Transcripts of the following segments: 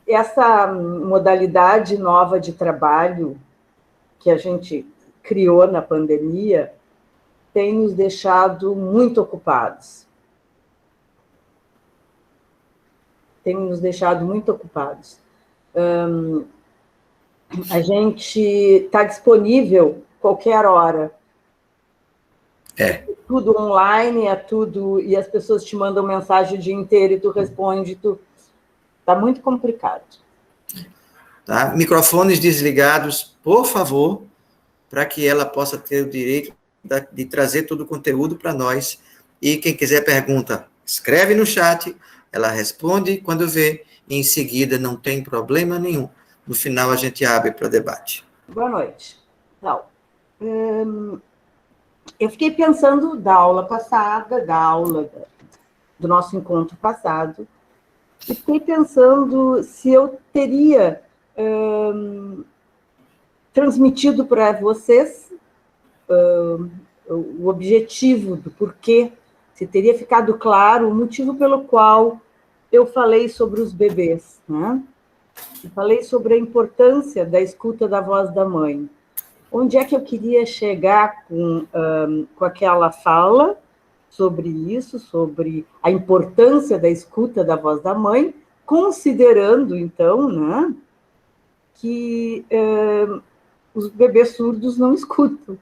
essa modalidade nova de trabalho que a gente criou na pandemia tem nos deixado muito ocupados. Tem nos deixado muito ocupados. A gente está disponível qualquer hora. Tudo online, é tudo, e as pessoas te mandam mensagem o dia inteiro e tu responde, está muito complicado. Tá? Microfones desligados, por favor, para que ela possa ter o direito de trazer todo o conteúdo para nós. E quem quiser pergunta, escreve no chat, ela responde quando vê, e em seguida não tem problema nenhum. No final a gente abre para debate. Boa noite. Então, eu fiquei pensando da aula passada, do nosso encontro passado, e fiquei pensando se eu teria transmitido para vocês o objetivo do porquê, se teria ficado claro o motivo pelo qual eu falei sobre os bebês, né? Eu falei sobre a importância da escuta da voz da mãe. Onde é que eu queria chegar com aquela fala sobre isso, sobre a importância da escuta da voz da mãe, considerando, então, né, que os bebês surdos não escutam.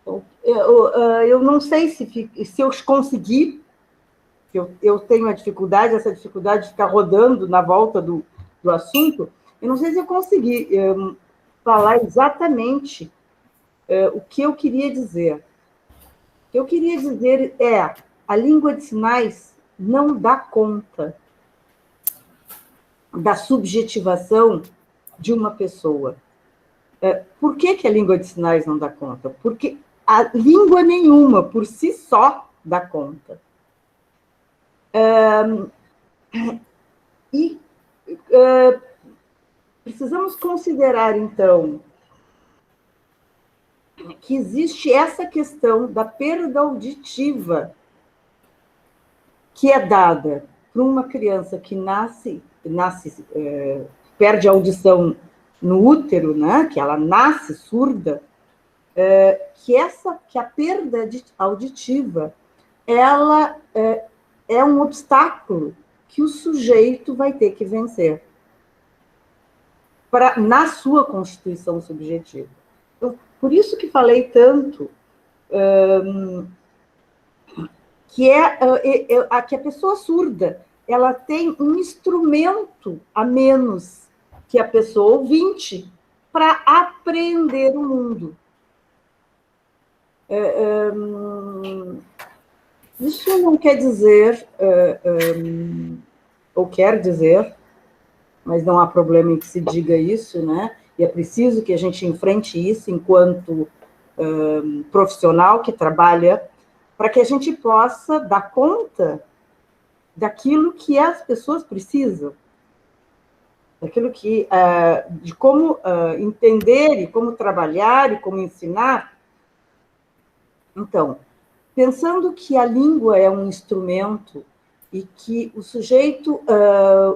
Então, eu não sei se eu conseguir, eu tenho essa dificuldade de ficar rodando na volta do assunto, eu não sei se eu consegui falar exatamente o que eu queria dizer. O que eu queria dizer é: a língua de sinais não dá conta da subjetivação de uma pessoa. Por que a língua de sinais não dá conta? Porque a língua nenhuma, por si só, dá conta. Precisamos considerar, então, que existe essa questão da perda auditiva que é dada para uma criança que perde a audição no útero, né? Que ela nasce surda, que a perda auditiva ela é um obstáculo que o sujeito vai ter que vencer na sua constituição subjetiva. Então, por isso que falei tanto que a pessoa surda ela tem um instrumento a menos que a pessoa ouvinte para aprender o mundo. Isso não quer dizer, ou quer dizer, mas não há problema em que se diga isso, né? E é preciso que a gente enfrente isso enquanto profissional que trabalha, para que a gente possa dar conta daquilo que as pessoas precisam, daquilo de como entender e como trabalhar e como ensinar. Então, pensando que a língua é um instrumento e que o sujeito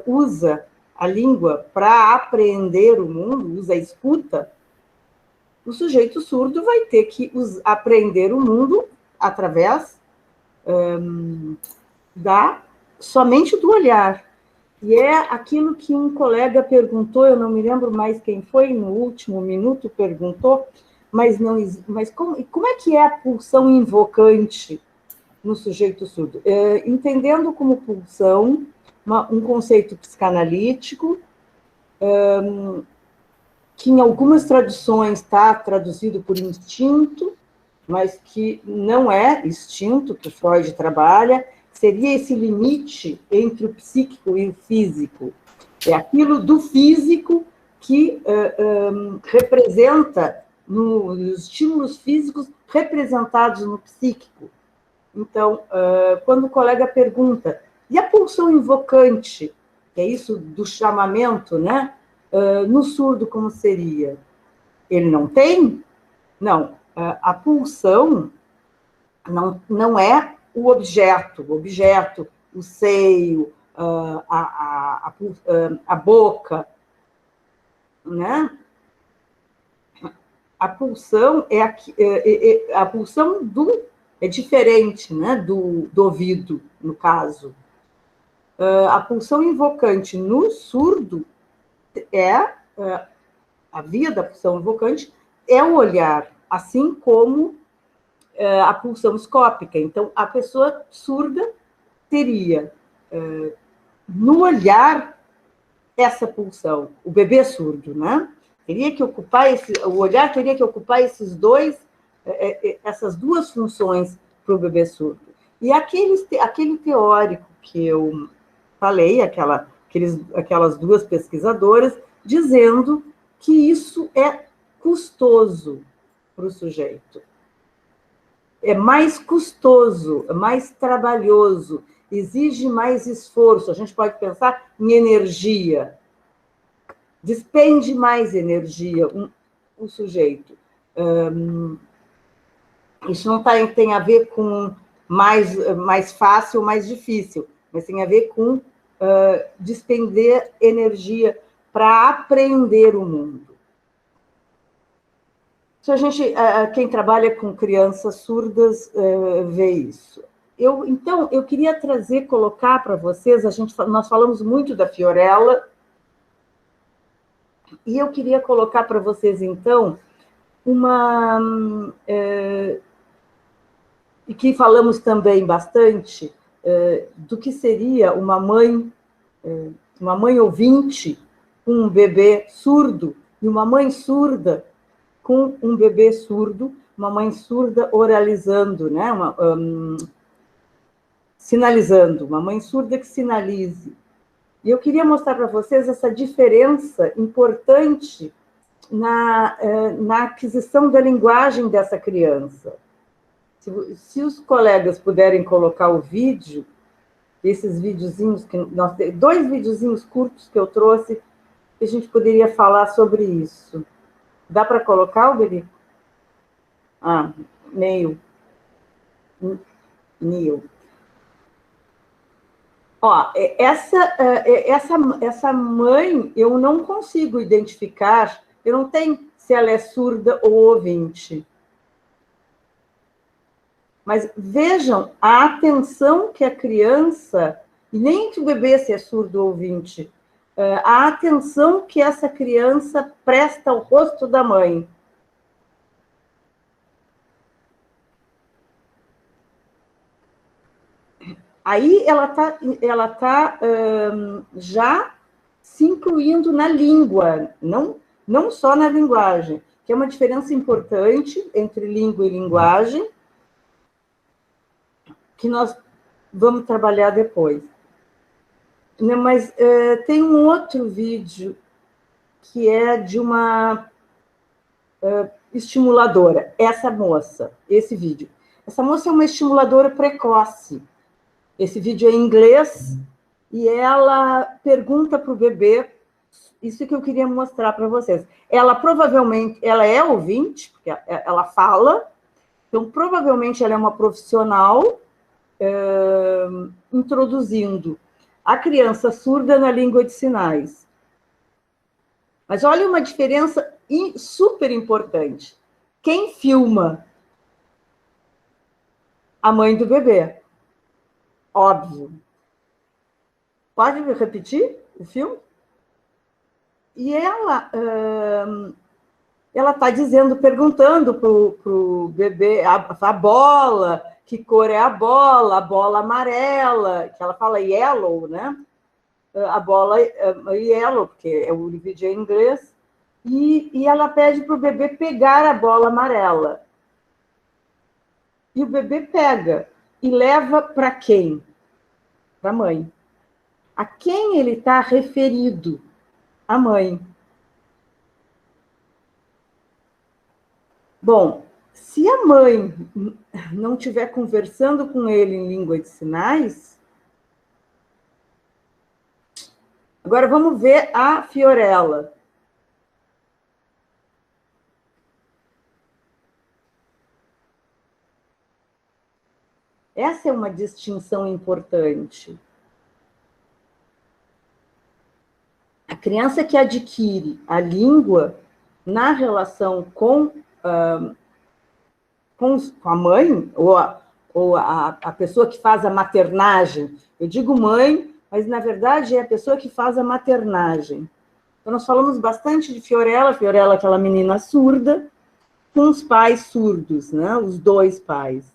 usa a língua para apreender o mundo, usa a escuta, o sujeito surdo vai ter que aprender o mundo através somente do olhar. E é aquilo que um colega perguntou, eu não me lembro mais quem foi, no último minuto perguntou, mas como é que é a pulsão invocante no sujeito surdo? Entendendo como pulsão um conceito psicanalítico, que em algumas traduções está traduzido por instinto, mas que não é instinto que Freud trabalha, seria esse limite entre o psíquico e o físico. É aquilo do físico que representa nos estímulos físicos representados no psíquico. Então, quando o colega pergunta, e a pulsão invocante, que é isso do chamamento, né? No surdo, como seria? Ele não tem? Não. A pulsão não é o objeto, o seio, a boca, né? A pulsão a pulsão é diferente, né, do ouvido, no caso. A pulsão invocante no surdo a via da pulsão invocante é o olhar, assim como a pulsão escópica. Então, a pessoa surda teria no olhar essa pulsão, o bebê surdo, né? Teria que ocupar o olhar teria que ocupar essas duas funções para o bebê surdo. E aquele teórico que eu falei, aquelas duas pesquisadoras, dizendo que isso é custoso para o sujeito. É mais custoso, é mais trabalhoso, exige mais esforço. A gente pode pensar em energia. Despende mais energia o sujeito. Isso não tem a ver com mais fácil ou mais difícil, mas tem a ver com despender energia para aprender o mundo. Quem trabalha com crianças surdas vê isso. Então, eu queria colocar para vocês, nós falamos muito da Fiorella, e eu queria colocar para vocês, então, e que falamos também bastante do que seria uma mãe ouvinte com um bebê surdo, e uma mãe surda com um bebê surdo, uma mãe surda oralizando, né? Sinalizando, uma mãe surda que sinalize. E eu queria mostrar para vocês essa diferença importante na aquisição da linguagem dessa criança. Se os colegas puderem colocar o vídeo, esses videozinhos, dois videozinhos curtos que eu trouxe, que a gente poderia falar sobre isso. Dá para colocar, Alberi? Neil. Ó, essa mãe, eu não consigo identificar, eu não tenho se ela é surda ou ouvinte. Mas vejam a atenção que a criança, e nem que o bebê se é surdo ou ouvinte, a atenção que essa criança presta ao rosto da mãe. Aí ela tá já se incluindo na língua, não só na linguagem, que é uma diferença importante entre língua e linguagem, que nós vamos trabalhar depois. Mas tem um outro vídeo que é de uma estimuladora, esse vídeo. Essa moça é uma estimuladora precoce. Esse vídeo é em inglês, e ela pergunta para o bebê, isso que eu queria mostrar para vocês. Ela provavelmente, ela é ouvinte, porque ela fala, então provavelmente ela é uma profissional introduzindo a criança surda na língua de sinais. Mas olha uma diferença super importante. Quem filma? A mãe do bebê. Óbvio. Pode repetir o filme? E ela está dizendo, perguntando para o bebê a bola, que cor é a bola amarela, que ela fala yellow, né? A bola yellow, porque o vídeo é em inglês, e ela pede para o bebê pegar a bola amarela. E o bebê pega e leva para quem? Para a mãe. A quem ele está referido? A mãe. Bom, se a mãe não estiver conversando com ele em língua de sinais... Agora vamos ver a Fiorella. Essa é uma distinção importante. criança que adquire a língua na relação com a mãe, ou a pessoa que faz a maternagem. Eu digo mãe, mas, na verdade, é a pessoa que faz a maternagem. Então, nós falamos bastante de Fiorella, aquela menina surda, com os pais surdos, né? Os dois pais.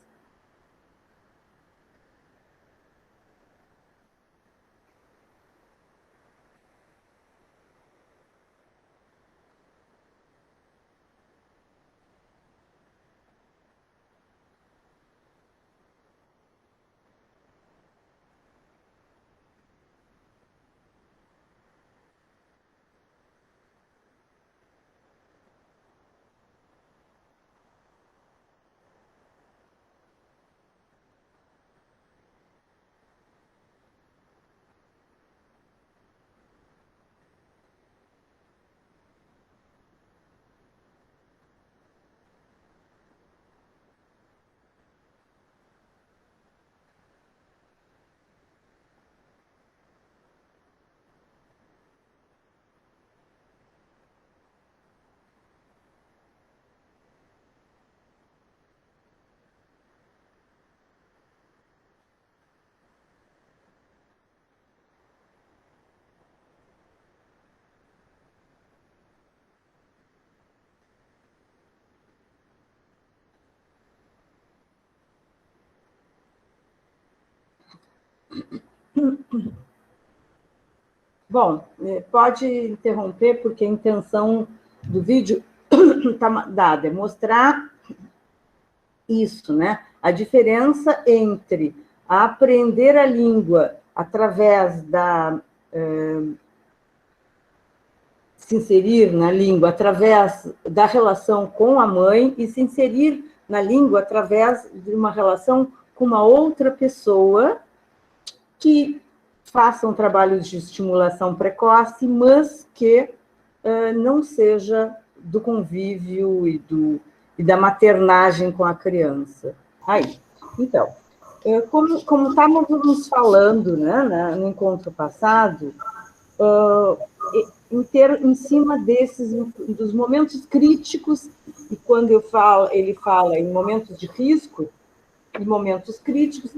Bom, pode interromper, porque a intenção do vídeo está dada, é mostrar isso, né? A diferença entre aprender a língua através se inserir na língua através da relação com a mãe e se inserir na língua através de uma relação com uma outra pessoa que faça um trabalho de estimulação precoce, mas que não seja do convívio e da maternagem com a criança. Aí, então, como estávamos falando, né, no encontro passado, em cima dos momentos críticos, e quando ele fala em momentos de risco e momentos críticos,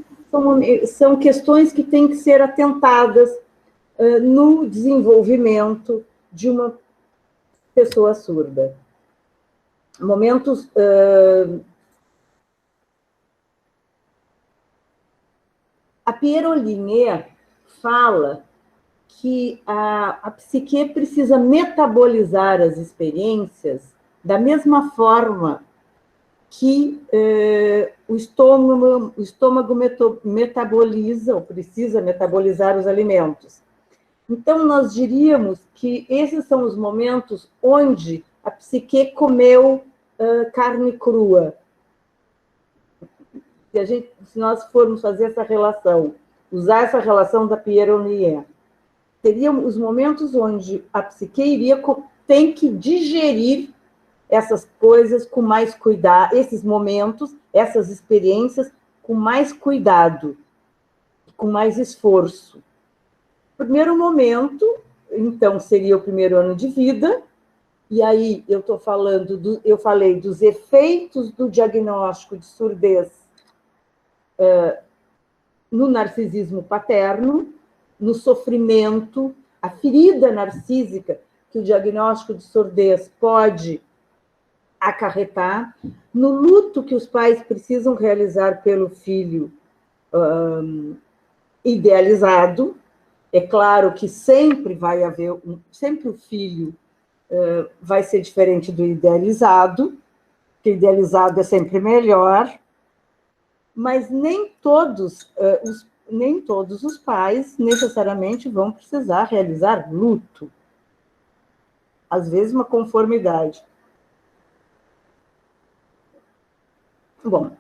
são questões que têm que ser atentadas no desenvolvimento de uma pessoa surda. Momentos... A Pierre Olinier fala que a psique precisa metabolizar as experiências da mesma forma que o estômago metaboliza, ou precisa metabolizar os alimentos. Então, nós diríamos que esses são os momentos onde a psique comeu carne crua. Se nós formos fazer essa relação, usar essa relação da Pierre Olinier, seriam os momentos onde a psique tem que digerir essas coisas com mais cuidado, esses momentos, essas experiências com mais cuidado, com mais esforço. O primeiro momento, então, seria o primeiro ano de vida, e aí eu falei dos efeitos do diagnóstico de surdez no narcisismo paterno, no sofrimento, a ferida narcísica que o diagnóstico de surdez pode acarretar, no luto que os pais precisam realizar pelo filho idealizado. É claro que sempre vai haver, sempre o filho vai ser diferente do idealizado, porque idealizado é sempre melhor, mas nem todos os pais necessariamente vão precisar realizar luto. Às vezes, uma conformidade. Bom,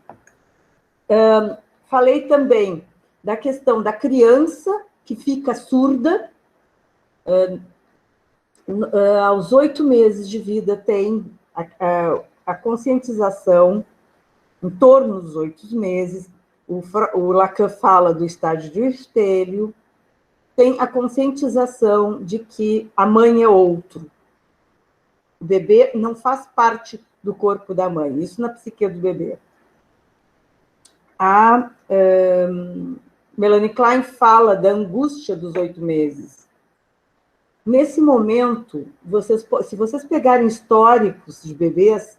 falei também da questão da criança que fica surda. Aos 8 meses de vida tem a conscientização, em torno dos 8 meses, o Lacan fala do estágio do espelho, tem a conscientização de que a mãe é outro. O bebê não faz parte do corpo da mãe, isso na psique do bebê. A Melanie Klein fala da angústia dos 8 meses. Nesse momento, se vocês pegarem históricos de bebês,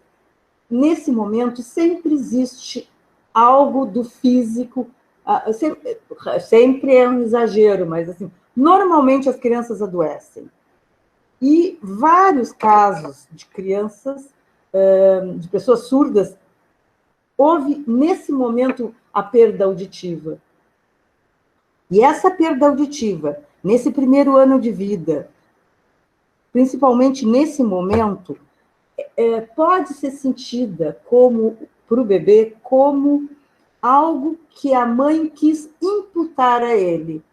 nesse momento sempre existe algo do físico, sempre é um exagero, mas assim, normalmente as crianças adoecem. E vários casos de crianças, de pessoas surdas, houve nesse momento a perda auditiva. E essa perda auditiva, nesse primeiro ano de vida, principalmente nesse momento, pode ser sentida como, para o bebê, como algo que a mãe quis imputar a ele.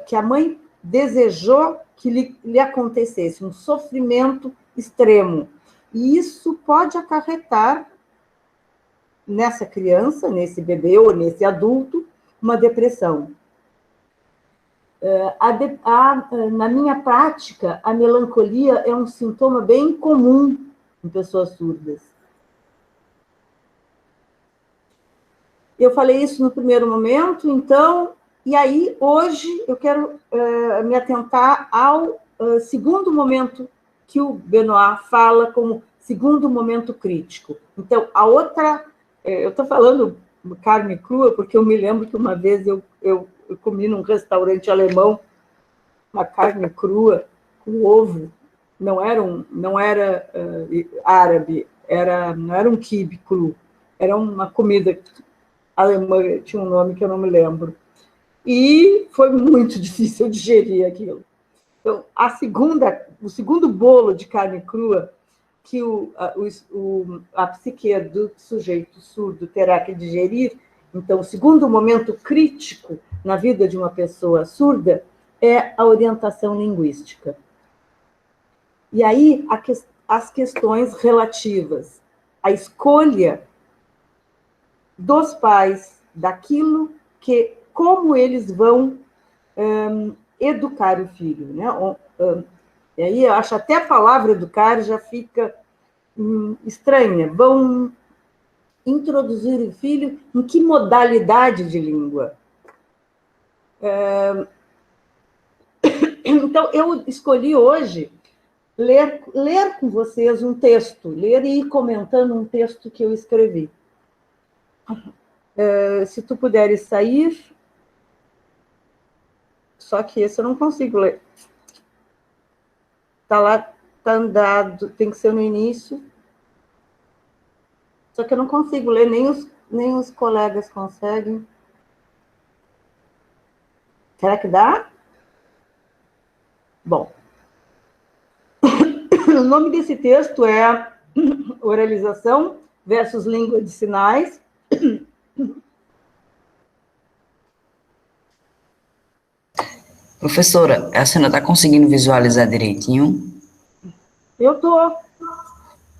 Que a mãe desejou que lhe acontecesse um sofrimento extremo. E isso pode acarretar nessa criança, nesse bebê ou nesse adulto, uma depressão. Na minha prática, a melancolia é um sintoma bem comum em pessoas surdas. Eu falei isso no primeiro momento, então, e aí, hoje, eu quero me atentar ao segundo momento que o Benoit fala como segundo momento crítico. Então, a outra... eu estou falando carne crua, porque eu me lembro que uma vez eu comi num restaurante alemão uma carne crua com ovo. Não era árabe, não era um quibe cru. Era uma comida alemã, tinha um nome que eu não me lembro. E foi muito difícil digerir aquilo. Então, o segundo bolo de carne crua que a psique do sujeito surdo terá que digerir, então, o segundo momento crítico na vida de uma pessoa surda é a orientação linguística. E aí, as questões relativas à escolha dos pais daquilo como eles vão educar o filho, né? E aí, eu acho até a palavra educar já fica estranha. Vão introduzir o filho em que modalidade de língua? Então, eu escolhi hoje ler com vocês um texto, ler e ir comentando um texto que eu escrevi. Se tu puderes sair... Só que esse eu não consigo ler. Está lá, está andado, tem que ser no início. Só que eu não consigo ler, nem os colegas conseguem. Será que dá? Bom. O nome desse texto é Oralização versus Língua de Sinais. Professora, a senhora está conseguindo visualizar direitinho? Eu estou.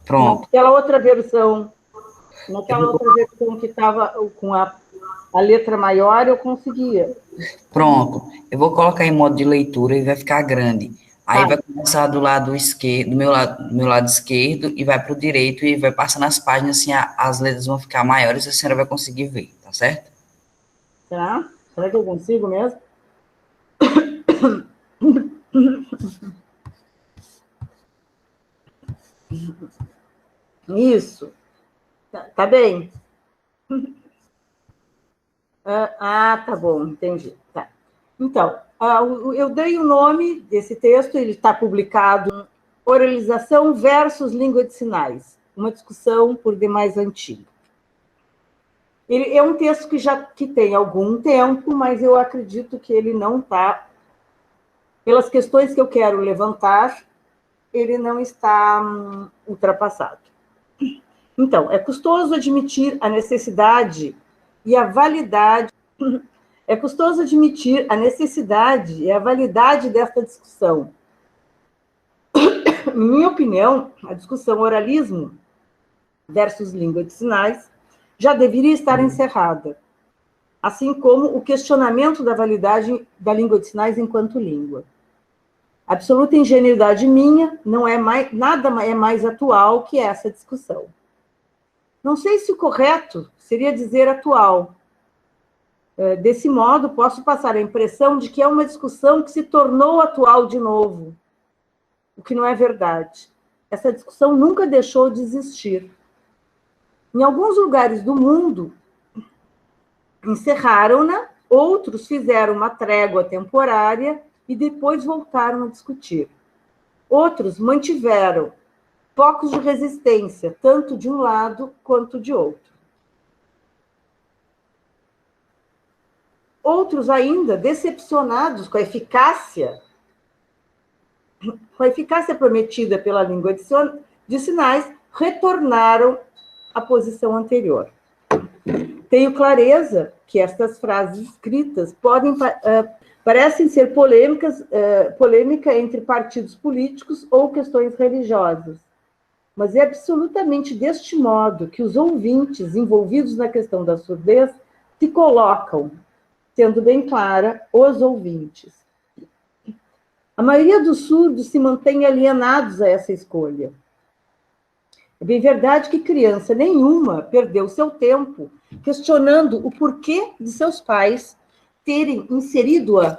Pronto. Naquela outra versão que estava com a letra maior, eu conseguia. Pronto. Eu vou colocar em modo de leitura e vai ficar grande. Aí vai começar do lado esquerdo, do meu lado esquerdo, e vai para o direito, e vai passando as páginas, assim, as letras vão ficar maiores, e a senhora vai conseguir ver, tá certo? Será? Será que eu consigo mesmo? Isso. Tá bem? Tá bom, entendi. Tá. Então, eu dei o nome desse texto, ele está publicado, Oralização versus Língua de Sinais, uma discussão por demais antiga. Ele é um texto que tem algum tempo, mas eu acredito que ele não está, pelas questões que eu quero levantar, ele não está ultrapassado. Então, é custoso admitir a necessidade e a validade... É custoso admitir a necessidade e a validade desta discussão. Em minha opinião, a discussão oralismo versus língua de sinais já deveria estar encerrada. assim como o questionamento da validade da língua de sinais enquanto língua. Absoluta ingenuidade minha, não é mais, nada é mais atual que essa discussão. Não sei se o correto seria dizer atual. Desse modo, posso passar a impressão de que é uma discussão que se tornou atual de novo, o que não é verdade. Essa discussão nunca deixou de existir. Em alguns lugares do mundo, encerraram-na, outros fizeram uma trégua temporária e depois voltaram a discutir. Outros mantiveram focos de resistência, tanto de um lado quanto de outro. Outros ainda, decepcionados com a eficácia prometida pela língua de sinais, retornaram à posição anterior. Tenho clareza que estas frases escritas parecem ser polêmica entre partidos políticos ou questões religiosas, mas é absolutamente deste modo que os ouvintes envolvidos na questão da surdez se colocam, sendo bem clara, os ouvintes. A maioria dos surdos se mantém alienados a essa escolha. É bem verdade que criança nenhuma perdeu seu tempo questionando o porquê de seus pais terem inserido-a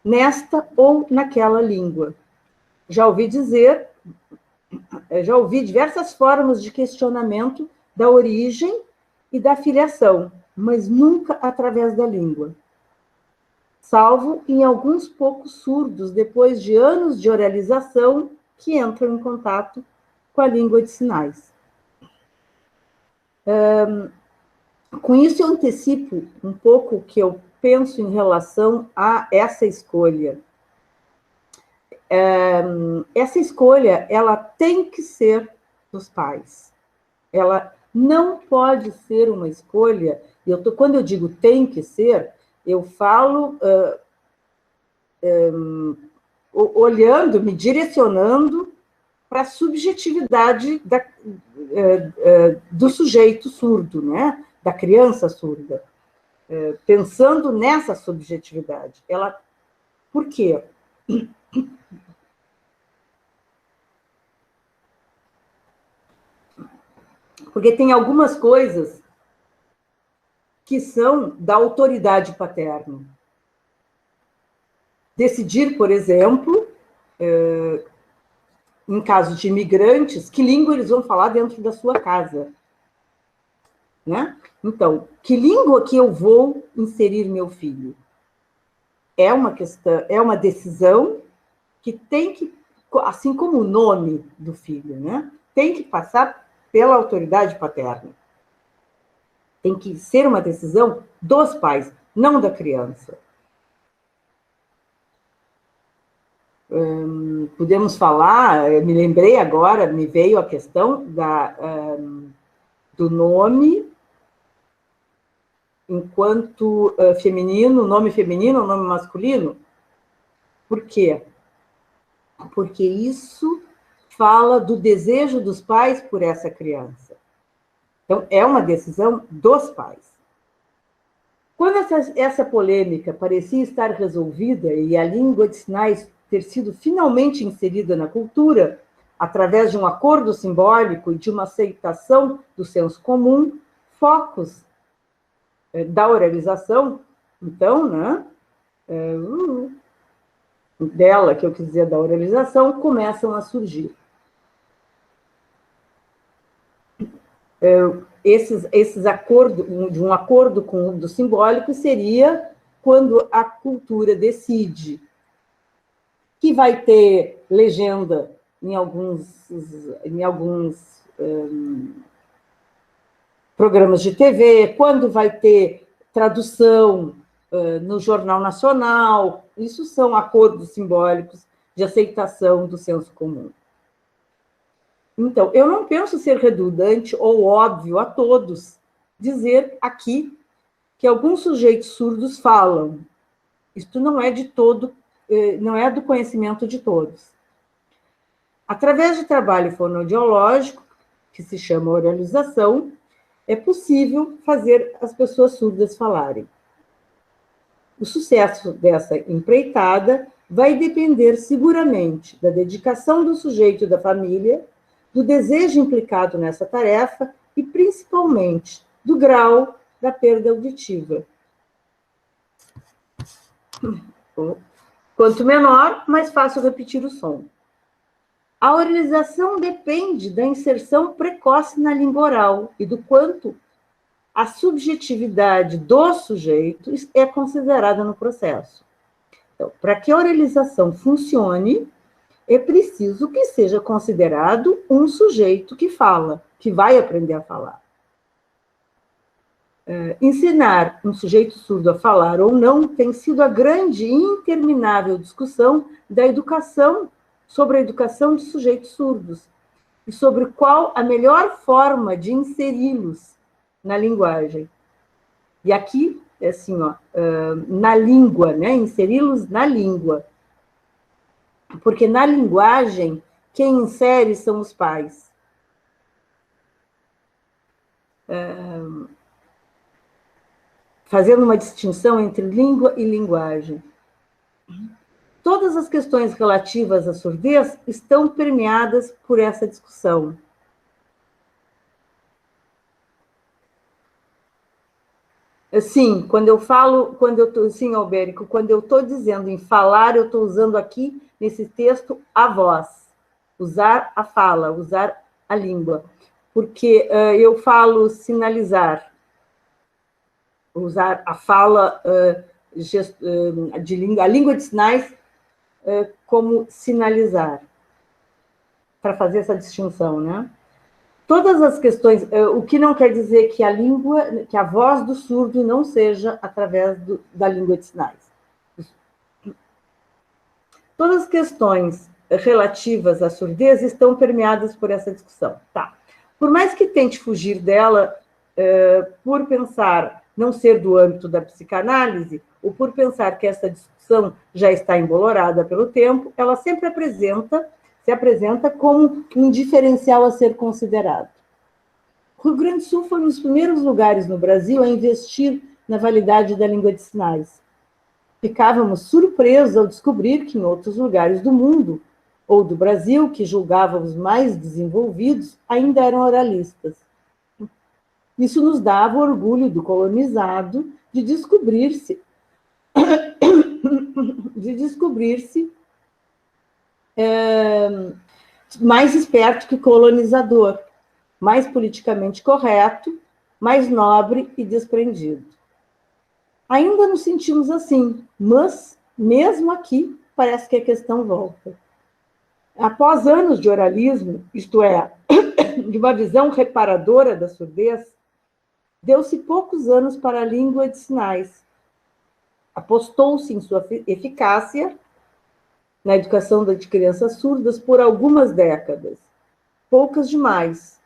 nesta ou naquela língua. Já ouvi diversas formas de questionamento da origem e da filiação, mas nunca através da língua. Salvo em alguns poucos surdos, depois de anos de oralização, que entram em contato com a língua de sinais. Com isso, eu antecipo um pouco o que eu penso em relação a essa escolha. Essa escolha, ela tem que ser dos pais. Ela não pode ser uma escolha, quando eu digo tem que ser, eu falo olhando, me direcionando para a subjetividade do sujeito surdo, né? Da criança surda. Pensando nessa subjetividade. Por quê? Porque tem algumas coisas que são da autoridade paterna. Decidir, por exemplo, em caso de imigrantes, que língua eles vão falar dentro da sua casa. Né? Então, que língua que eu vou inserir meu filho? É uma questão, é uma decisão que tem que, assim como o nome do filho, né? Tem que passar pela autoridade paterna. Tem que ser uma decisão dos pais, não da criança. Podemos falar, eu me lembrei agora, me veio a questão do nome enquanto feminino, nome feminino ou nome masculino. Por quê? Porque isso fala do desejo dos pais por essa criança. Então, é uma decisão dos pais. Quando essa polêmica parecia estar resolvida e a língua de sinais ter sido finalmente inserida na cultura, através de um acordo simbólico e de uma aceitação do senso comum, focos da oralização, então, né, dela, que eu quis dizer, da oralização, começam a surgir. Esses acordos, de um acordo com o simbólico, seria quando a cultura decide que vai ter legenda em alguns programas de TV, quando vai ter tradução no Jornal Nacional. Isso são acordos simbólicos de aceitação do senso comum. Então, eu não penso ser redundante ou óbvio a todos dizer aqui que alguns sujeitos surdos falam. Isto não é de todo, não é do conhecimento de todos. Através de trabalho fonoaudiológico, que se chama oralização, é possível fazer as pessoas surdas falarem. O sucesso dessa empreitada vai depender seguramente da dedicação do sujeito e da família, do desejo implicado nessa tarefa e, principalmente, do grau da perda auditiva. Quanto menor, mais fácil repetir o som. A oralização depende da inserção precoce na língua oral e do quanto a subjetividade do sujeito é considerada no processo. Então, para que a oralização funcione, é preciso que seja considerado um sujeito que fala, que vai aprender a falar. Ensinar um sujeito surdo a falar ou não tem sido a grande e interminável discussão da educação, sobre a educação de sujeitos surdos, e sobre qual a melhor forma de inseri-los na linguagem. E aqui, é assim, ó, na língua, né? Inseri-los na língua. Porque na linguagem, quem insere são os pais. Fazendo uma distinção entre língua e linguagem. Todas as questões relativas à surdez estão permeadas por essa discussão. Sim, sim, Albérico, quando eu estou dizendo em falar, eu estou usando aqui, nesse texto, a voz. Usar a fala, usar a língua. Porque eu falo sinalizar. Usar a fala, a língua de sinais como sinalizar. Para fazer essa distinção, né? Todas as questões, o que não quer dizer que a língua, que a voz do surdo não seja através da língua de sinais. Todas as questões relativas à surdez estão permeadas por essa discussão. Tá. Por mais que tente fugir dela, por pensar não ser do âmbito da psicanálise, ou por pensar que essa discussão já está embolorada pelo tempo, ela sempre se apresenta como um diferencial a ser considerado. O Rio Grande do Sul foi um dos primeiros lugares no Brasil a investir na validade da língua de sinais. Ficávamos surpresos ao descobrir que em outros lugares do mundo, ou do Brasil, que julgávamos mais desenvolvidos, ainda eram oralistas. Isso nos dava orgulho do colonizado de descobrir-se mais esperto que colonizador, mais politicamente correto, mais nobre e desprendido. Ainda nos sentimos assim, mas, mesmo aqui, parece que a questão volta. Após anos de oralismo, isto é, de uma visão reparadora da surdez, deu-se poucos anos para a língua de sinais. Apostou-se em sua eficácia na educação de crianças surdas por algumas décadas. Poucas demais,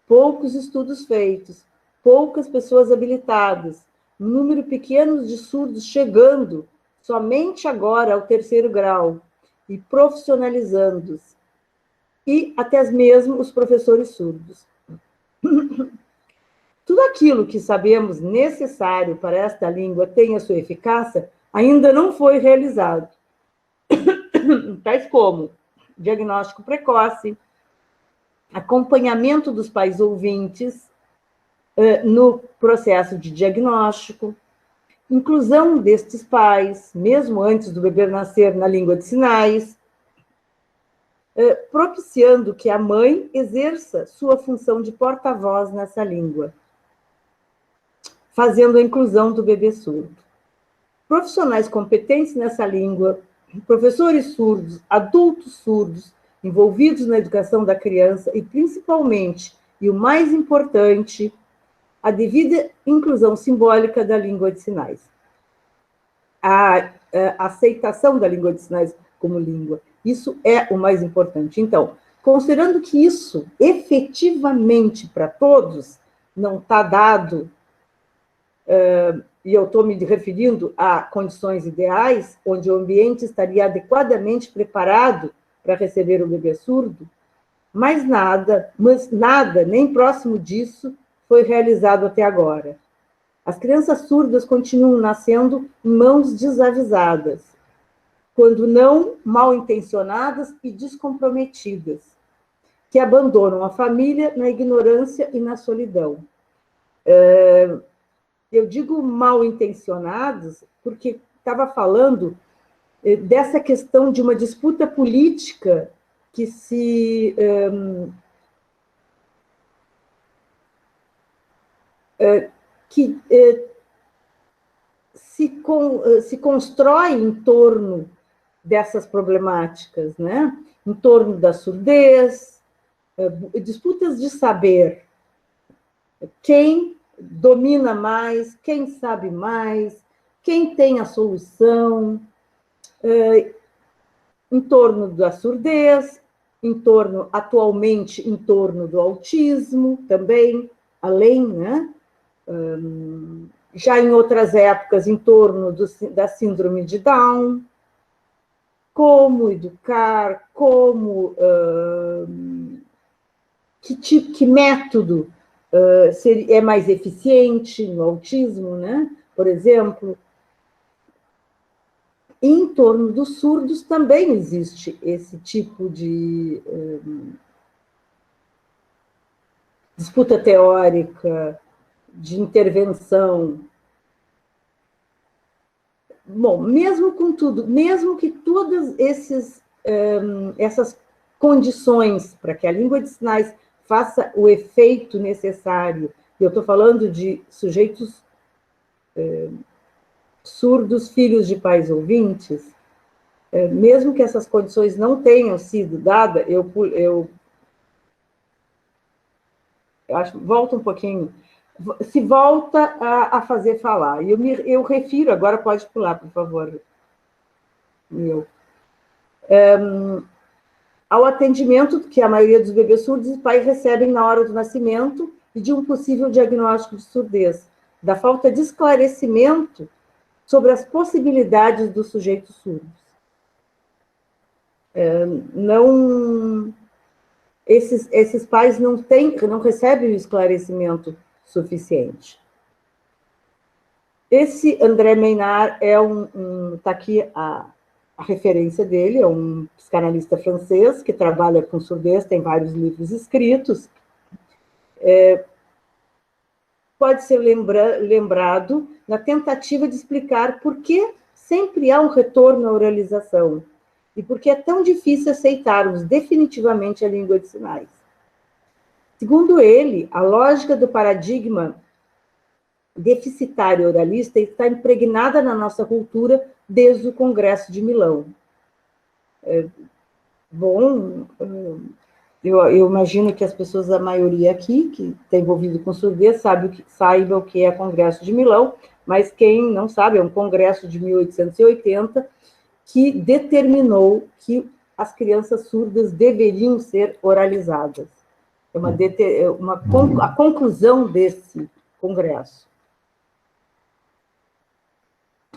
poucos estudos feitos, poucas pessoas habilitadas, um número pequeno de surdos chegando somente agora ao 3º grau e profissionalizando-os, e até mesmo os professores surdos. Tudo aquilo que sabemos necessário para esta língua tenha sua eficácia ainda não foi realizado. Tais como diagnóstico precoce, acompanhamento dos pais ouvintes no processo de diagnóstico, inclusão destes pais, mesmo antes do bebê nascer, na língua de sinais, propiciando que a mãe exerça sua função de porta-voz nessa língua, fazendo a inclusão do bebê surdo. Profissionais competentes nessa língua, professores surdos, adultos surdos, envolvidos na educação da criança e, principalmente, e o mais importante, a devida inclusão simbólica da língua de sinais. A aceitação da língua de sinais como língua. Isso é o mais importante. Então, considerando que isso, efetivamente, para todos, não está dado, e eu estou me referindo a condições ideais, onde o ambiente estaria adequadamente preparado para receber o bebê surdo, mas nada, nem próximo disso, foi realizado até agora. As crianças surdas continuam nascendo em mãos desavisadas, quando não mal intencionadas e descomprometidas, que abandonam a família na ignorância e na solidão. Eu digo mal intencionados porque estava falando dessa questão de uma disputa política que se constrói em torno dessas problemáticas, né? Em torno da surdez, disputas de saber. Quem domina mais, quem sabe mais, quem tem a solução, em torno da surdez, atualmente em torno do autismo também, além, né? Já em outras épocas, em torno da síndrome de Down, como educar, que método é mais eficiente no autismo, né? Por exemplo. Em torno dos surdos também existe esse tipo de disputa teórica, de intervenção. Bom, mesmo com tudo, mesmo que todas essas condições para que a língua de sinais faça o efeito necessário, e eu estou falando de sujeitos surdos, filhos de pais ouvintes, mesmo que essas condições não tenham sido dadas, eu acho, volta um pouquinho, se volta a fazer falar. Eu refiro, agora pode pular, por favor, ao atendimento que a maioria dos bebês surdos e pais recebem na hora do nascimento e de um possível diagnóstico de surdez, da falta de esclarecimento sobre as possibilidades dos sujeitos surdos. Esses pais não recebem o esclarecimento suficiente. Esse André Maynard está aqui a referência dele, é um psicanalista francês que trabalha com surdez, tem vários livros escritos. Pode ser lembrado na tentativa de explicar por que sempre há um retorno à oralização e por que é tão difícil aceitarmos definitivamente a língua de sinais. Segundo ele, a lógica do paradigma deficitário oralista está impregnada na nossa cultura desde o Congresso de Milão. Eu imagino que as pessoas, a maioria aqui, que está envolvido com surdez, saiba o que é Congresso de Milão, mas quem não sabe, é um congresso de 1880 que determinou que as crianças surdas deveriam ser oralizadas. A conclusão desse congresso.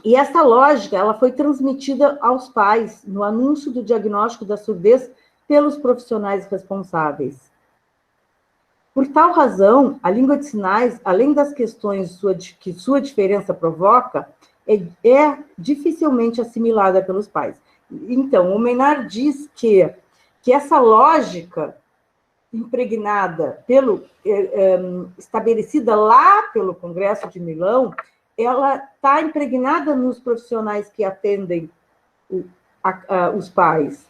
E essa lógica ela foi transmitida aos pais no anúncio do diagnóstico da surdez pelos profissionais responsáveis. Por tal razão, a língua de sinais, além das questões que sua diferença provoca, é dificilmente assimilada pelos pais. Então, o Maynard diz que essa lógica impregnada estabelecida lá pelo Congresso de Milão, ela está impregnada nos profissionais que atendem os pais.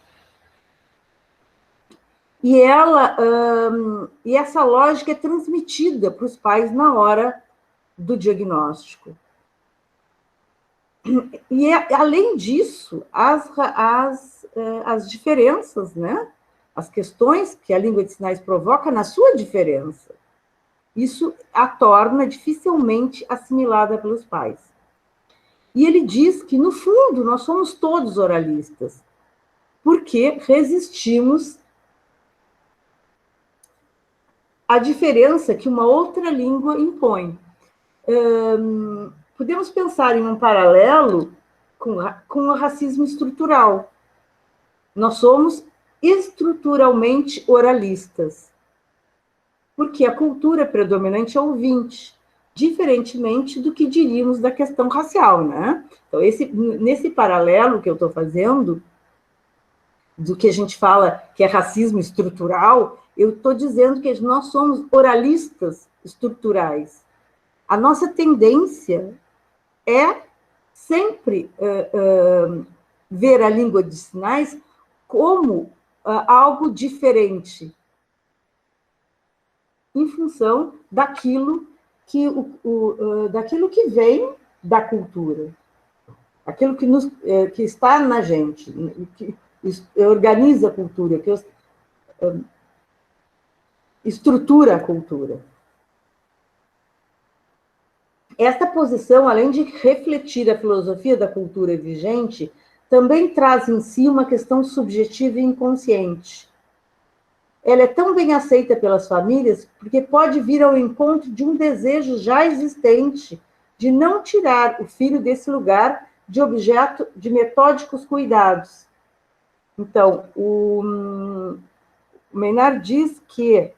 E essa lógica é transmitida para os pais na hora do diagnóstico. E, além disso, as diferenças, né? As questões que a língua de sinais provoca na sua diferença, isso a torna dificilmente assimilada pelos pais. E ele diz que, no fundo, nós somos todos oralistas, porque resistimos à diferença que uma outra língua impõe. Podemos pensar em um paralelo com o racismo estrutural. Nós somos estruturalmente oralistas, porque a cultura predominante é ouvinte, diferentemente do que diríamos da questão racial, né? Então, nesse paralelo que eu estou fazendo, do que a gente fala que é racismo estrutural, eu estou dizendo que nós somos oralistas estruturais. A nossa tendência é sempre ver a língua de sinais como algo diferente, em função daquilo que vem da cultura, aquilo que está na gente, que organiza a cultura, que estrutura a cultura. Esta posição, além de refletir a filosofia da cultura vigente, também traz em si uma questão subjetiva e inconsciente. Ela é tão bem aceita pelas famílias porque pode vir ao encontro de um desejo já existente de não tirar o filho desse lugar de objeto de metódicos cuidados. Então, o Maynard diz que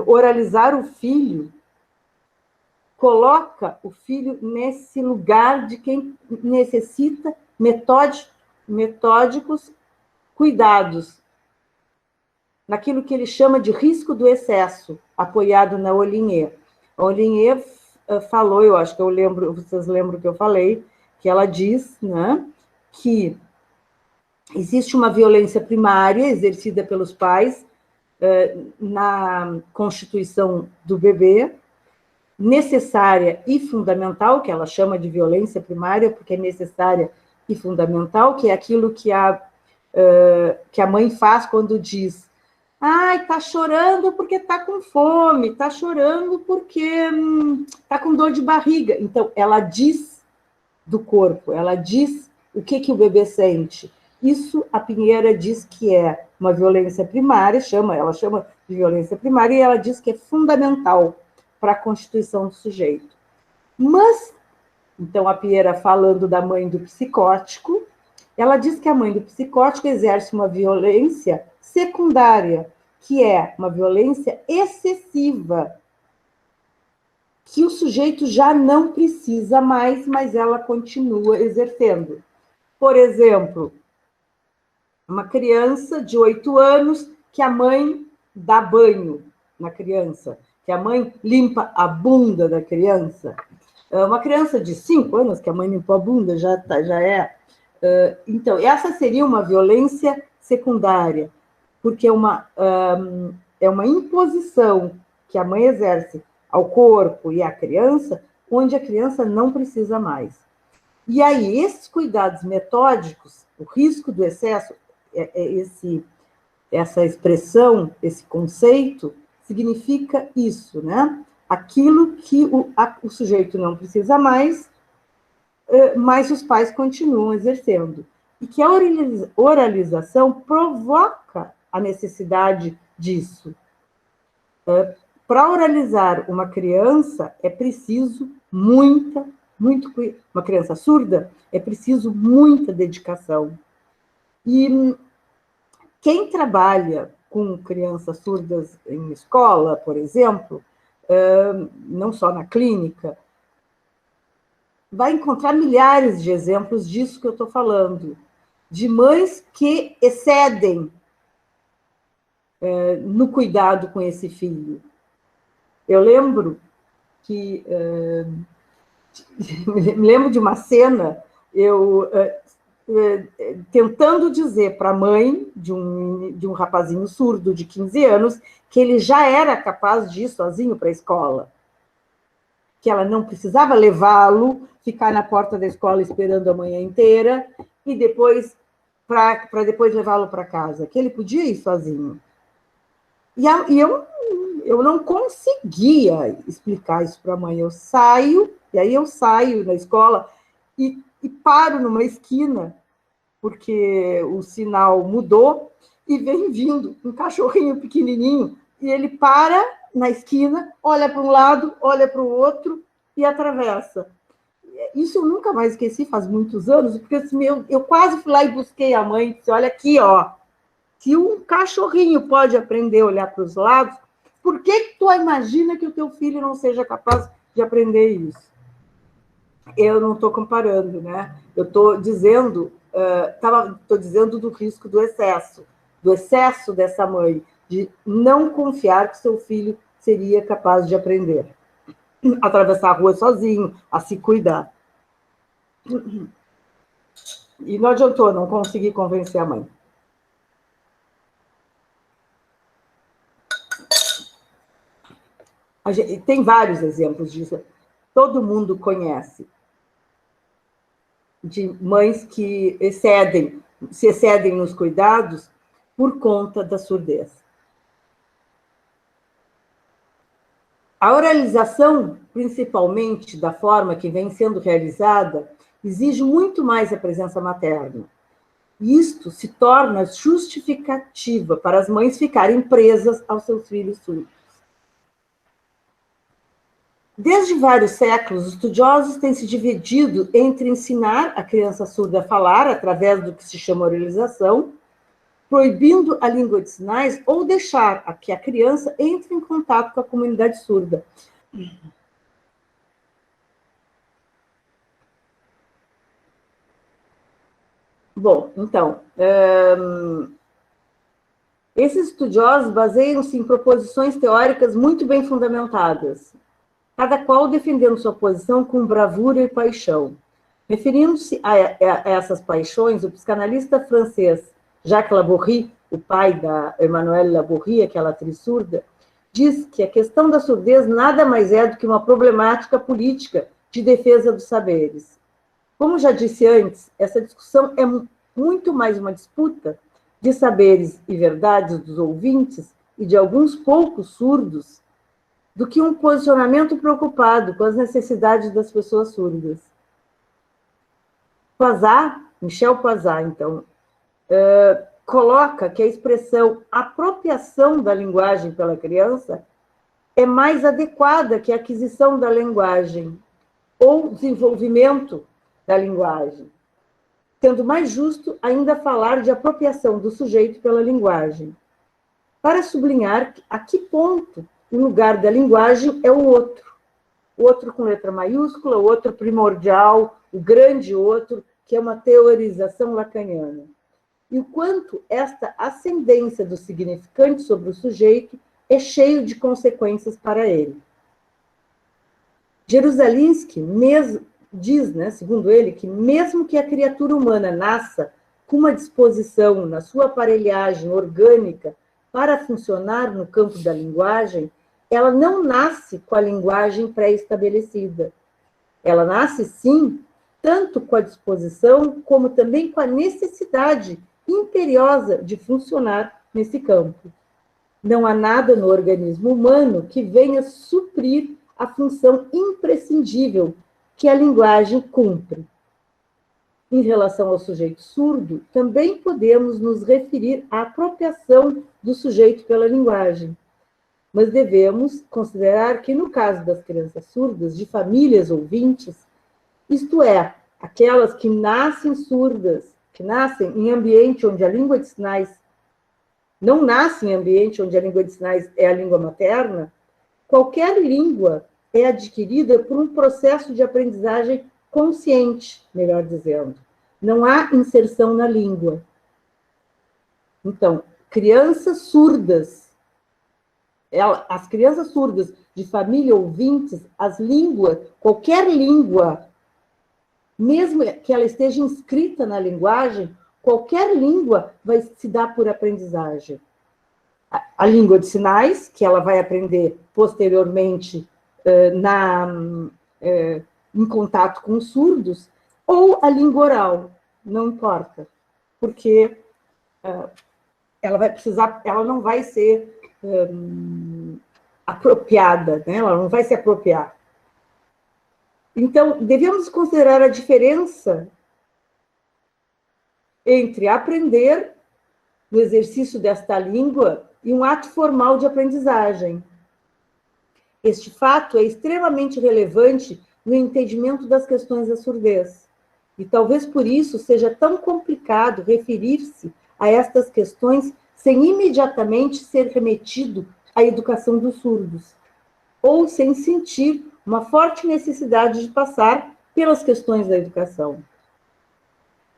oralizar o filho coloca o filho nesse lugar de quem necessita metódicos cuidados, naquilo que ele chama de risco do excesso, apoiado na Olinier. A Olinier falou, eu acho que eu lembro, vocês lembram que eu falei, que ela diz, né, que existe uma violência primária exercida pelos pais na constituição do bebê, necessária e fundamental, que ela chama de violência primária, porque é necessária e fundamental, que é aquilo que a mãe faz quando diz: ai, tá chorando porque tá com fome, tá chorando porque tá com dor de barriga. Então, ela diz do corpo, ela diz o que o bebê sente. Isso a Pinheira diz que é uma violência primária, ela chama de violência primária, e ela diz que é fundamental para a constituição do sujeito. Mas, então, a Pinheira, falando da mãe do psicótico, ela diz que a mãe do psicótico exerce uma violência secundária, que é uma violência excessiva, que o sujeito já não precisa mais, mas ela continua exercendo. Por exemplo, uma criança de 8 anos que a mãe dá banho na criança, que a mãe limpa a bunda da criança. Uma criança de 5 anos que a mãe limpou a bunda já é. Então, essa seria uma violência secundária, porque é uma imposição que a mãe exerce ao corpo e à criança, onde a criança não precisa mais. E aí, esses cuidados metódicos, o risco do excesso, essa expressão, esse conceito, significa isso, né? Aquilo que o sujeito não precisa mais, mas os pais continuam exercendo. E que a oralização provoca a necessidade disso. Para oralizar uma criança, é preciso uma criança surda, é preciso muita dedicação. E quem trabalha com crianças surdas em escola, por exemplo, não só na clínica, vai encontrar milhares de exemplos disso que eu estou falando, de mães que excedem no cuidado com esse filho. Eu lembro que... me lembro de uma cena, tentando dizer para a mãe de um rapazinho surdo de 15 anos que ele já era capaz de ir sozinho para a escola, que ela não precisava levá-lo, ficar na porta da escola esperando a manhã inteira, e depois para depois levá-lo para casa, que ele podia ir sozinho. E eu não conseguia explicar isso para a mãe. Eu saio na escola e paro numa esquina, porque o sinal mudou, e vem vindo um cachorrinho pequenininho, e ele para na esquina, olha para um lado, olha para o outro e atravessa. Isso eu nunca mais esqueci, faz muitos anos, porque assim, eu quase fui lá e busquei a mãe e disse: olha aqui, ó, se um cachorrinho pode aprender a olhar para os lados, por que tu imagina que o teu filho não seja capaz de aprender isso. Eu não estou comparando, né? Eu estou dizendo, estou dizendo do risco do excesso dessa mãe, de não confiar que seu filho seria capaz de aprender, atravessar a rua sozinho, a se cuidar. E não adiantou, não consegui convencer a mãe. Tem vários exemplos disso. Todo mundo conhece de mães que se excedem nos cuidados por conta da surdez. A oralização, principalmente da forma que vem sendo realizada, exige muito mais a presença materna. Isto se torna justificativa para as mães ficarem presas aos seus filhos surdos. Desde vários séculos, os estudiosos têm se dividido entre ensinar a criança surda a falar através do que se chama oralização, proibindo a língua de sinais, ou deixar que a criança entre em contato com a comunidade surda. Bom, então, esses estudiosos baseiam-se em proposições teóricas muito bem fundamentadas, cada qual defendendo sua posição com bravura e paixão. Referindo-se a essas paixões, o psicanalista francês Jacques Laborie, o pai da Emmanuelle Laborie, aquela atriz surda, diz que a questão da surdez nada mais é do que uma problemática política de defesa dos saberes. Como já disse antes, essa discussão é muito mais uma disputa de saberes e verdades dos ouvintes e de alguns poucos surdos do que um posicionamento preocupado com as necessidades das pessoas surdas. Michel Poisat, então, coloca que a expressão apropriação da linguagem pela criança é mais adequada que a aquisição da linguagem ou desenvolvimento da linguagem, sendo mais justo ainda falar de apropriação do sujeito pela linguagem, para sublinhar a que ponto o lugar da linguagem é o outro com letra maiúscula, o outro primordial, o grande outro, que é uma teorização lacaniana. E o quanto esta ascendência do significante sobre o sujeito é cheio de consequências para ele. Jerusalinski diz, né, segundo ele, que mesmo que a criatura humana nasça com uma disposição na sua aparelhagem orgânica para funcionar no campo da linguagem, ela não nasce com a linguagem pré-estabelecida. Ela nasce, sim, tanto com a disposição, como também com a necessidade imperiosa de funcionar nesse campo. Não há nada no organismo humano que venha suprir a função imprescindível que a linguagem cumpre. Em relação ao sujeito surdo, também podemos nos referir à apropriação do sujeito pela linguagem, mas devemos considerar que, no caso das crianças surdas, de famílias ouvintes, isto é, aquelas que nascem surdas, que nascem em ambiente onde a língua de sinais não nasce em ambiente onde a língua de sinais é a língua materna, qualquer língua é adquirida por um processo de aprendizagem consciente, melhor dizendo. Não há inserção na língua. Então, crianças surdas, as crianças surdas de família ouvintes, as línguas, qualquer língua, mesmo que ela esteja inscrita na linguagem, qualquer língua vai se dar por aprendizagem. A língua de sinais, que ela vai aprender posteriormente em contato com os surdos, ou a língua oral, não importa, porque ela não vai ser apropriada, né? Ela não vai se apropriar. Então, devemos considerar a diferença entre aprender no exercício desta língua e um ato formal de aprendizagem. Este fato é extremamente relevante no entendimento das questões da surdez, e talvez por isso seja tão complicado referir-se a estas questões sem imediatamente ser remetido à educação dos surdos, ou sem sentir uma forte necessidade de passar pelas questões da educação.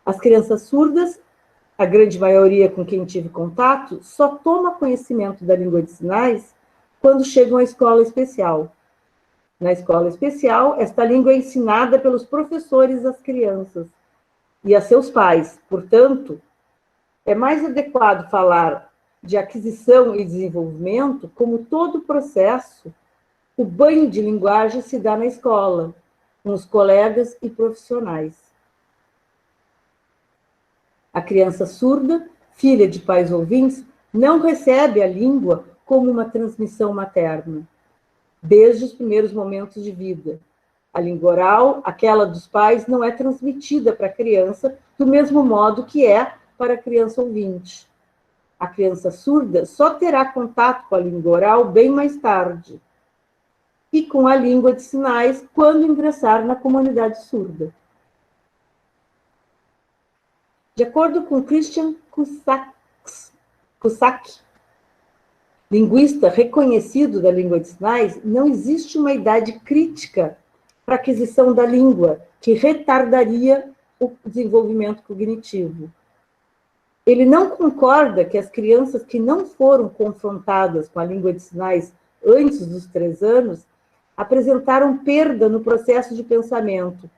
As crianças surdas, a grande maioria com quem tive contato, só toma conhecimento da língua de sinais quando chegam à escola especial. Na escola especial, esta língua é ensinada pelos professores às crianças e a seus pais. Portanto, é mais adequado falar de aquisição e desenvolvimento como todo o processo. O banho de linguagem se dá na escola, com os colegas e profissionais. A criança surda, filha de pais ouvintes, não recebe a língua como uma transmissão materna, desde os primeiros momentos de vida. A língua oral, aquela dos pais, não é transmitida para a criança do mesmo modo que é para a criança ouvinte. A criança surda só terá contato com a língua oral bem mais tarde, e com a língua de sinais quando ingressar na comunidade surda. De acordo com Christian Cusack, linguista reconhecido da língua de sinais, não existe uma idade crítica para a aquisição da língua que retardaria o desenvolvimento cognitivo. Ele não concorda que as crianças que não foram confrontadas com a língua de sinais antes dos 3 anos apresentaram perda no processo de pensamento,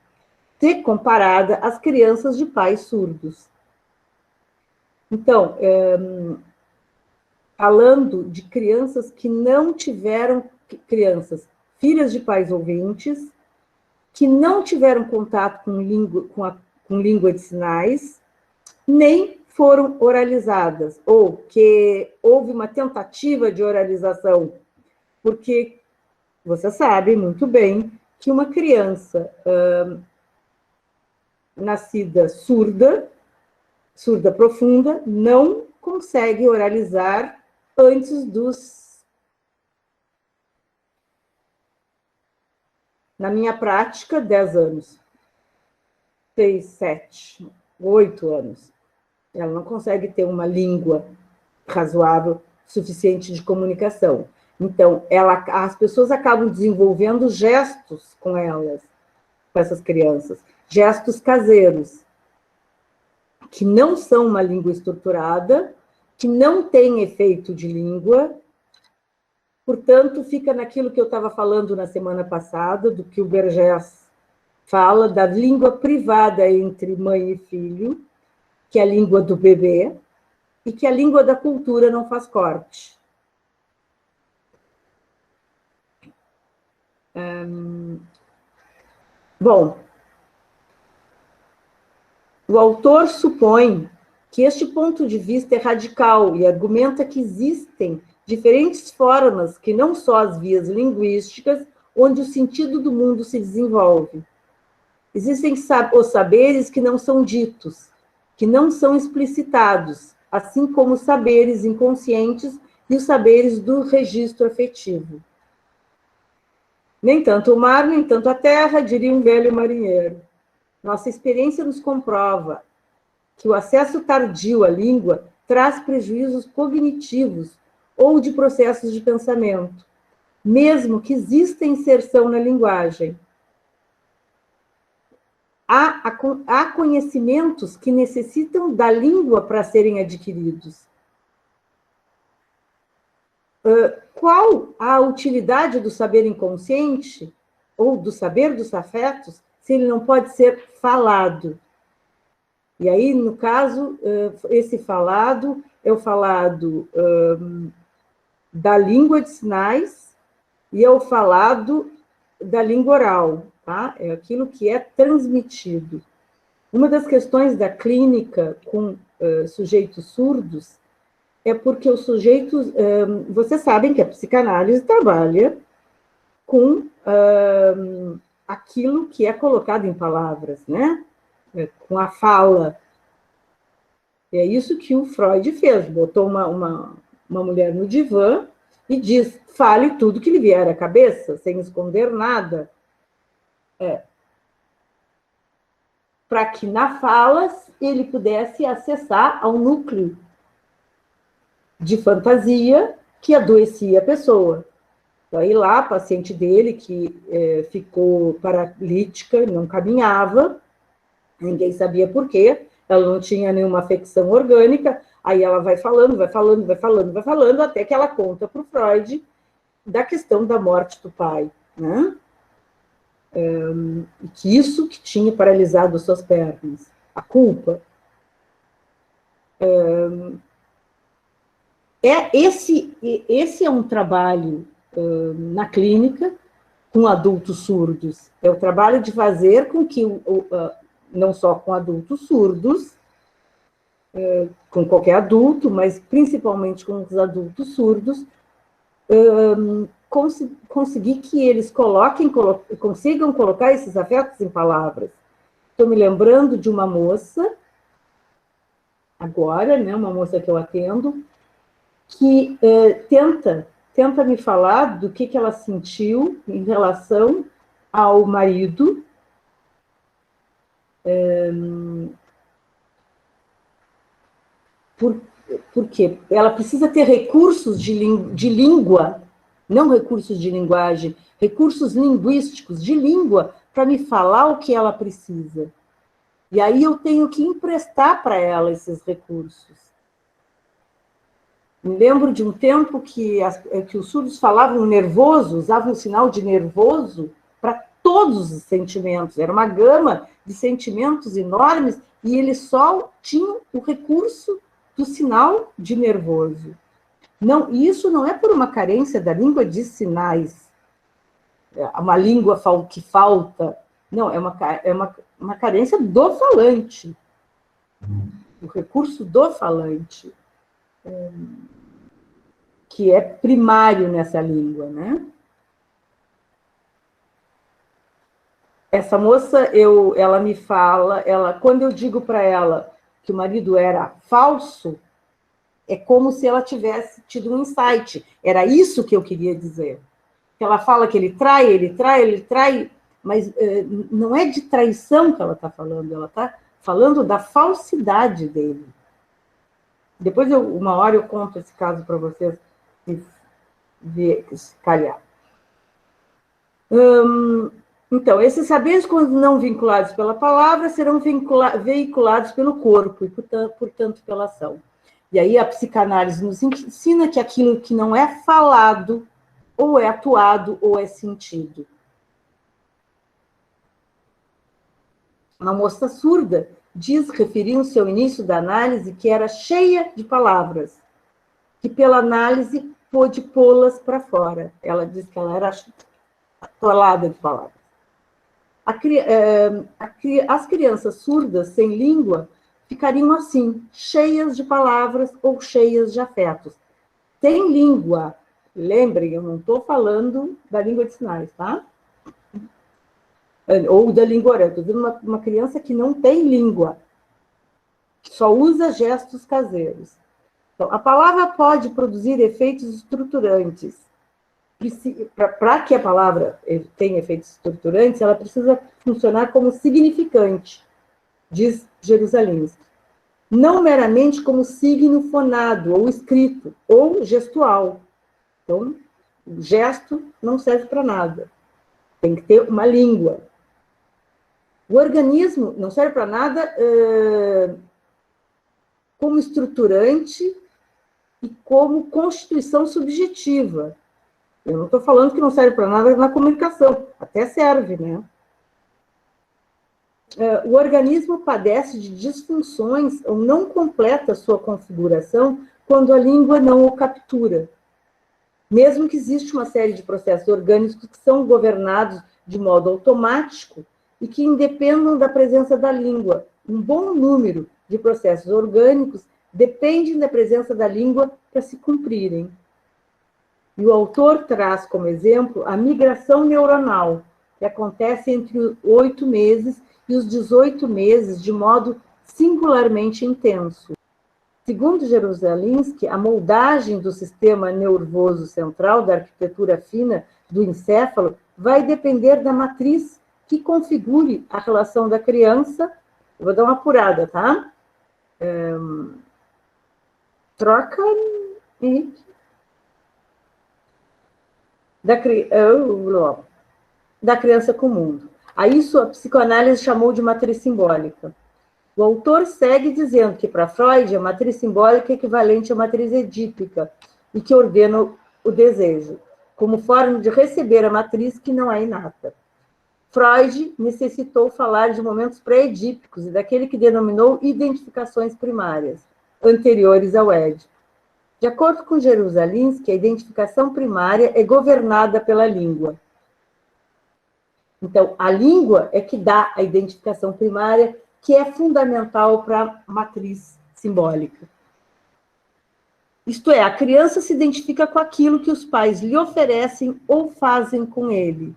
se comparada às crianças de pais surdos. Então, falando de crianças que não tiveram, crianças filhas de pais ouvintes, que não tiveram contato com língua de sinais, nem foram oralizadas, ou que houve uma tentativa de oralização, porque você sabe muito bem que uma criança nascida surda profunda, não consegue oralizar antes dos... Na minha prática, 10 anos. 6, 7, 8 anos. Ela não consegue ter uma língua razoável, suficiente de comunicação. Então, as pessoas acabam desenvolvendo gestos com elas, com essas crianças, gestos caseiros, que não são uma língua estruturada, que não tem efeito de língua, portanto, fica naquilo que eu estava falando na semana passada, do que o Bergès fala, da língua privada entre mãe e filho, que é a língua do bebê, e que a língua da cultura não faz corte. Bom, o autor supõe que este ponto de vista é radical e argumenta que existem diferentes formas que não só as vias linguísticas, onde o sentido do mundo se desenvolve. Existem os saberes que não são ditos, que não são explicitados, assim como os saberes inconscientes e os saberes do registro afetivo. Nem tanto o mar, nem tanto a terra, diria um velho marinheiro. Nossa experiência nos comprova que o acesso tardio à língua traz prejuízos cognitivos ou de processos de pensamento, mesmo que exista inserção na linguagem. Há conhecimentos que necessitam da língua para serem adquiridos. Qual a utilidade do saber inconsciente ou do saber dos afetos se ele não pode ser falado? E aí, no caso, esse falado é o falado da língua de sinais e é o falado da língua oral, tá? É aquilo que é transmitido. Uma das questões da clínica com sujeitos surdos é porque os sujeitos... vocês sabem que a psicanálise trabalha com aquilo que é colocado em palavras, né? Com a fala. É isso que o Freud fez. Botou uma mulher no divã e diz, fale tudo que lhe vier à cabeça, sem esconder nada. Para que na fala ele pudesse acessar ao núcleo de fantasia que adoecia a pessoa. Aí lá, a paciente dele, que ficou paralítica, não caminhava, ninguém sabia por quê, ela não tinha nenhuma afecção orgânica, aí ela vai falando, vai falando, vai falando, vai falando, até que ela conta para o Freud da questão da morte do pai, né? E que isso que tinha paralisado as suas pernas, a culpa. Esse é um trabalho na clínica com adultos surdos. É o trabalho de fazer com que, não só com adultos surdos, com qualquer adulto, mas principalmente com os adultos surdos, conseguir que eles consigam colocar esses afetos em palavras. Estou me lembrando de uma moça, agora, né, uma moça que eu atendo, que tenta me falar do que ela sentiu em relação ao marido, porque ela precisa ter recursos de língua, não recursos de linguagem, recursos linguísticos, de língua, para me falar o que ela precisa. E aí eu tenho que emprestar para ela esses recursos. Me lembro de um tempo que os surdos falavam nervoso, usavam o sinal de nervoso para todos os sentimentos. Era uma gama de sentimentos enormes e eles só tinham o recurso do sinal de nervoso. Não, isso não é por uma carência da língua de sinais, uma língua que falta. Não, é uma carência do falante, o recurso do falante, que é primário nessa língua, né? Essa moça, ela me fala, quando eu digo para ela que o marido era falso, é como se ela tivesse tido um insight. Era isso que eu queria dizer. Ela fala que ele trai, mas não é de traição que ela está falando, ela está falando da falsidade dele. Depois, uma hora eu conto esse caso para vocês, se calhar. Então, esses saberes, quando não vinculados pela palavra, serão veiculados pelo corpo e, portanto, pela ação. E aí a psicanálise nos ensina que aquilo que não é falado, ou é atuado, ou é sentido. Uma moça surda diz, referindo-se ao início da análise, que era cheia de palavras, que pela análise pôde pô-las para fora. Ela diz que ela era atolada de palavras. As crianças surdas sem língua ficariam assim, cheias de palavras ou cheias de afetos. Sem língua, lembrem, eu não estou falando da língua de sinais, tá? Ou da língua oral, estou dizendo uma criança que não tem língua, que só usa gestos caseiros. Então, a palavra pode produzir efeitos estruturantes. Para que a palavra tenha efeitos estruturantes, ela precisa funcionar como significante, diz Jerusalemski. Não meramente como signo fonado, ou escrito, ou gestual. Então, o gesto não serve para nada. Tem que ter uma língua. O organismo não serve para nada como estruturante e como constituição subjetiva. Eu não estou falando que não serve para nada na comunicação, até serve, né? O organismo padece de disfunções ou não completa sua configuração quando a língua não o captura. Mesmo que exista uma série de processos orgânicos que são governados de modo automático e que independam da presença da língua. Um bom número de processos orgânicos dependem da presença da língua para se cumprirem. E o autor traz como exemplo a migração neuronal, que acontece entre os 8 meses e os 18 meses de modo singularmente intenso. Segundo Jerusalemski, a moldagem do sistema nervoso central, da arquitetura fina do encéfalo, vai depender da matriz que configure a relação da criança. Eu vou dar uma apurada, tá? Troca, Henrique. da criança com o mundo. A isso a psicoanálise chamou de matriz simbólica. O autor segue dizendo que, para Freud, a matriz simbólica é equivalente à matriz edípica e que ordena o desejo, como forma de receber a matriz que não é inata. Freud necessitou falar de momentos pré-edípicos e daquele que denominou identificações primárias, anteriores ao Édipo. De acordo com Jerusalinski, a identificação primária é governada pela língua. Então, a língua é que dá a identificação primária, que é fundamental para a matriz simbólica. Isto é, a criança se identifica com aquilo que os pais lhe oferecem ou fazem com ele.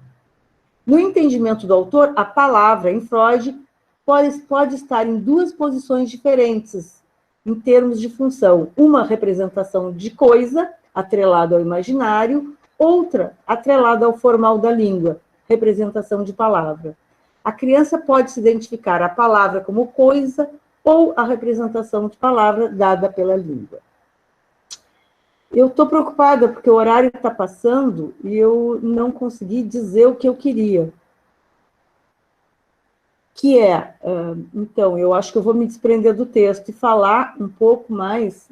No entendimento do autor, a palavra, em Freud, pode estar em duas posições diferentes, em termos de função. Uma representação de coisa, atrelada ao imaginário, outra atrelada ao formal da língua, representação de palavra. A criança pode se identificar a palavra como coisa ou a representação de palavra dada pela língua. Eu estou preocupada porque o horário está passando e eu não consegui dizer o que eu queria. Que é, então, eu acho que eu vou me desprender do texto e falar um pouco mais,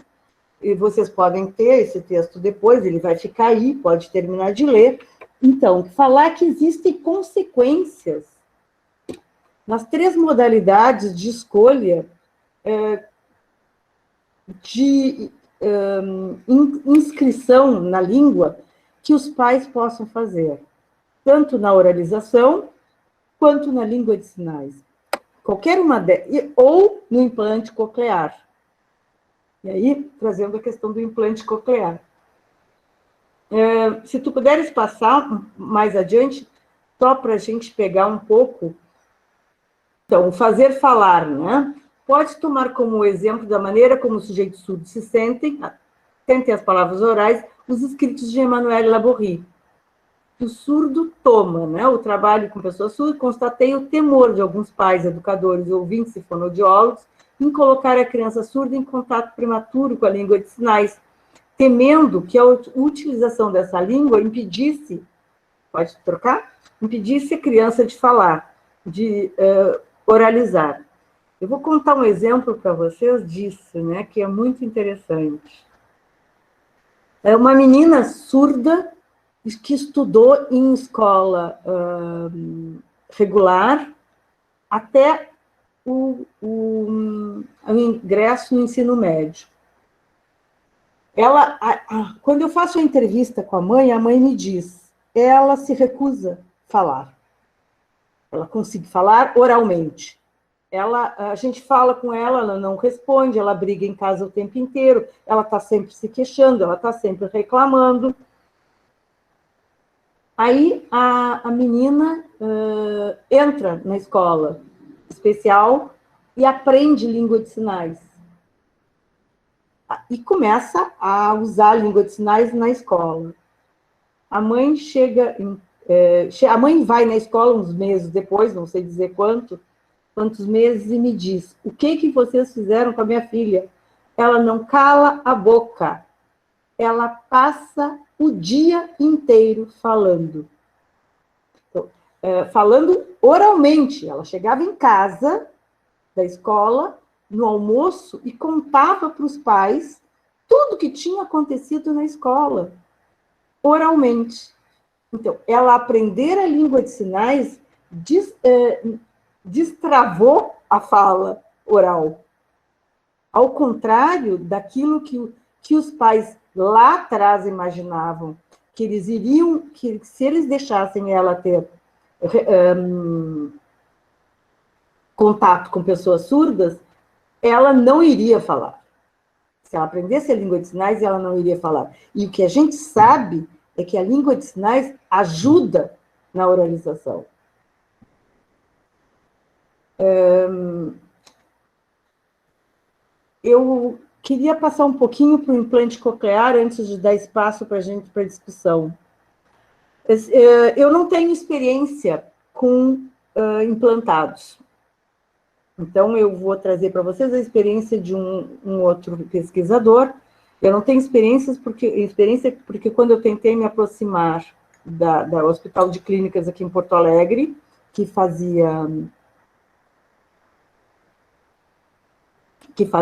e vocês podem ter esse texto depois, ele vai ficar aí, pode terminar de ler. Então, falar que existem consequências nas três modalidades de escolha de inscrição na língua que os pais possam fazer, tanto na oralização quanto na língua de sinais. Qualquer uma delas, ou no implante coclear. E aí, trazendo a questão do implante coclear. Se tu puderes passar mais adiante, só para a gente pegar um pouco. Então, fazer falar, né? Pode tomar como exemplo da maneira como os sujeitos surdos sentem as palavras orais, os escritos de Emmanuel Laborie. O surdo toma, né, o trabalho com pessoas surdas, constatei o temor de alguns pais, educadores, ouvintes e fonoaudiólogos em colocar a criança surda em contato prematuro com a língua de sinais, temendo que a utilização dessa língua impedisse, pode trocar? Impedisse a criança de falar, de oralizar. Eu vou contar um exemplo para vocês disso, né, que é muito interessante. É uma menina surda que estudou em escola regular até o ingresso no ensino médio. Ela, quando eu faço a entrevista com a mãe me diz, ela se recusa a falar. Ela consegue falar oralmente. A gente fala com ela, ela não responde, ela briga em casa o tempo inteiro, ela está sempre se queixando, ela está sempre reclamando. Aí a menina entra na escola especial e aprende língua de sinais. E começa a usar a língua de sinais na escola. A mãe a mãe vai na escola uns meses depois, não sei dizer quantos meses, e me diz, o que vocês fizeram com a minha filha? Ela não cala a boca. Ela passa o dia inteiro falando. Então, falando oralmente. Ela chegava em casa da escola, no almoço, e contava para os pais tudo que tinha acontecido na escola, oralmente. Então, ela aprender a língua de sinais destravou a fala oral. Ao contrário daquilo que os pais lá atrás imaginavam, que eles iriam, que se eles deixassem ela ter contato com pessoas surdas, ela não iria falar. Se ela aprendesse a língua de sinais, ela não iria falar. E o que a gente sabe é que a língua de sinais ajuda na oralização. Eu queria passar um pouquinho para o implante coclear antes de dar espaço para a gente para discussão. Eu não tenho experiência com implantados. Então, eu vou trazer para vocês a experiência de um outro pesquisador. Eu não tenho experiência porque quando eu tentei me aproximar da Hospital de Clínicas aqui em Porto Alegre, que faz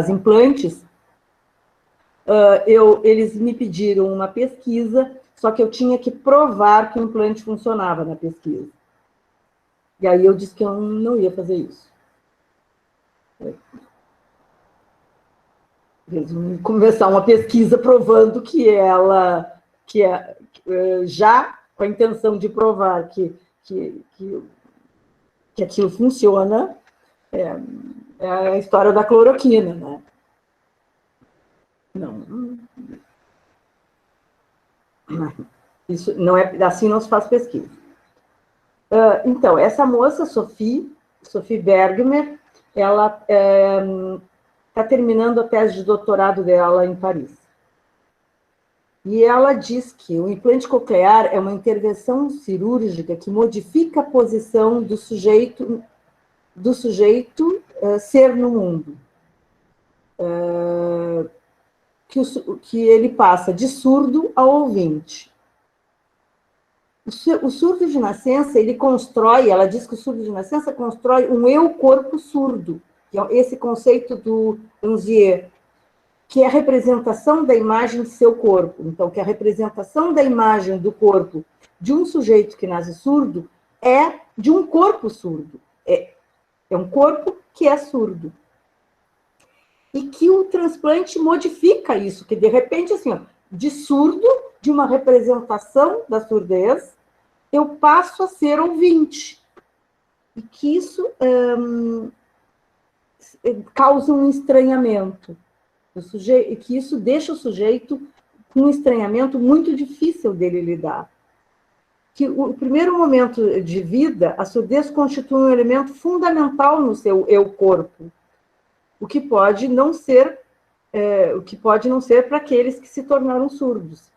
implantes. Eles me pediram uma pesquisa, só que eu tinha que provar que o implante funcionava na pesquisa. E aí eu disse que eu não ia fazer isso. Eles vão começar uma pesquisa provando já com a intenção de provar que aquilo funciona, é a história da cloroquina, né? Não. Isso não é assim, não se faz pesquisa. Então, essa moça, Sophie Bergmer, ela está terminando a tese de doutorado dela em Paris. E ela diz que o implante coclear é uma intervenção cirúrgica que modifica a posição do sujeito ser no mundo. Que ele passa de surdo a ouvinte. O surdo de nascença, ela diz que o surdo de nascença constrói um eu-corpo surdo, que é esse conceito do Anzier, que é a representação da imagem de seu corpo. Então, que a representação da imagem do corpo de um sujeito que nasce surdo é de um corpo surdo. É um corpo que é surdo. E que o transplante modifica isso, que de repente, assim, de surdo, de uma representação da surdez, eu passo a ser ouvinte. E que isso causa um estranhamento. E que isso deixa o sujeito com um estranhamento muito difícil dele lidar. Que o primeiro momento de vida, a surdez constitui um elemento fundamental no seu eu-corpo, o que pode não ser para aqueles que se tornaram surdos.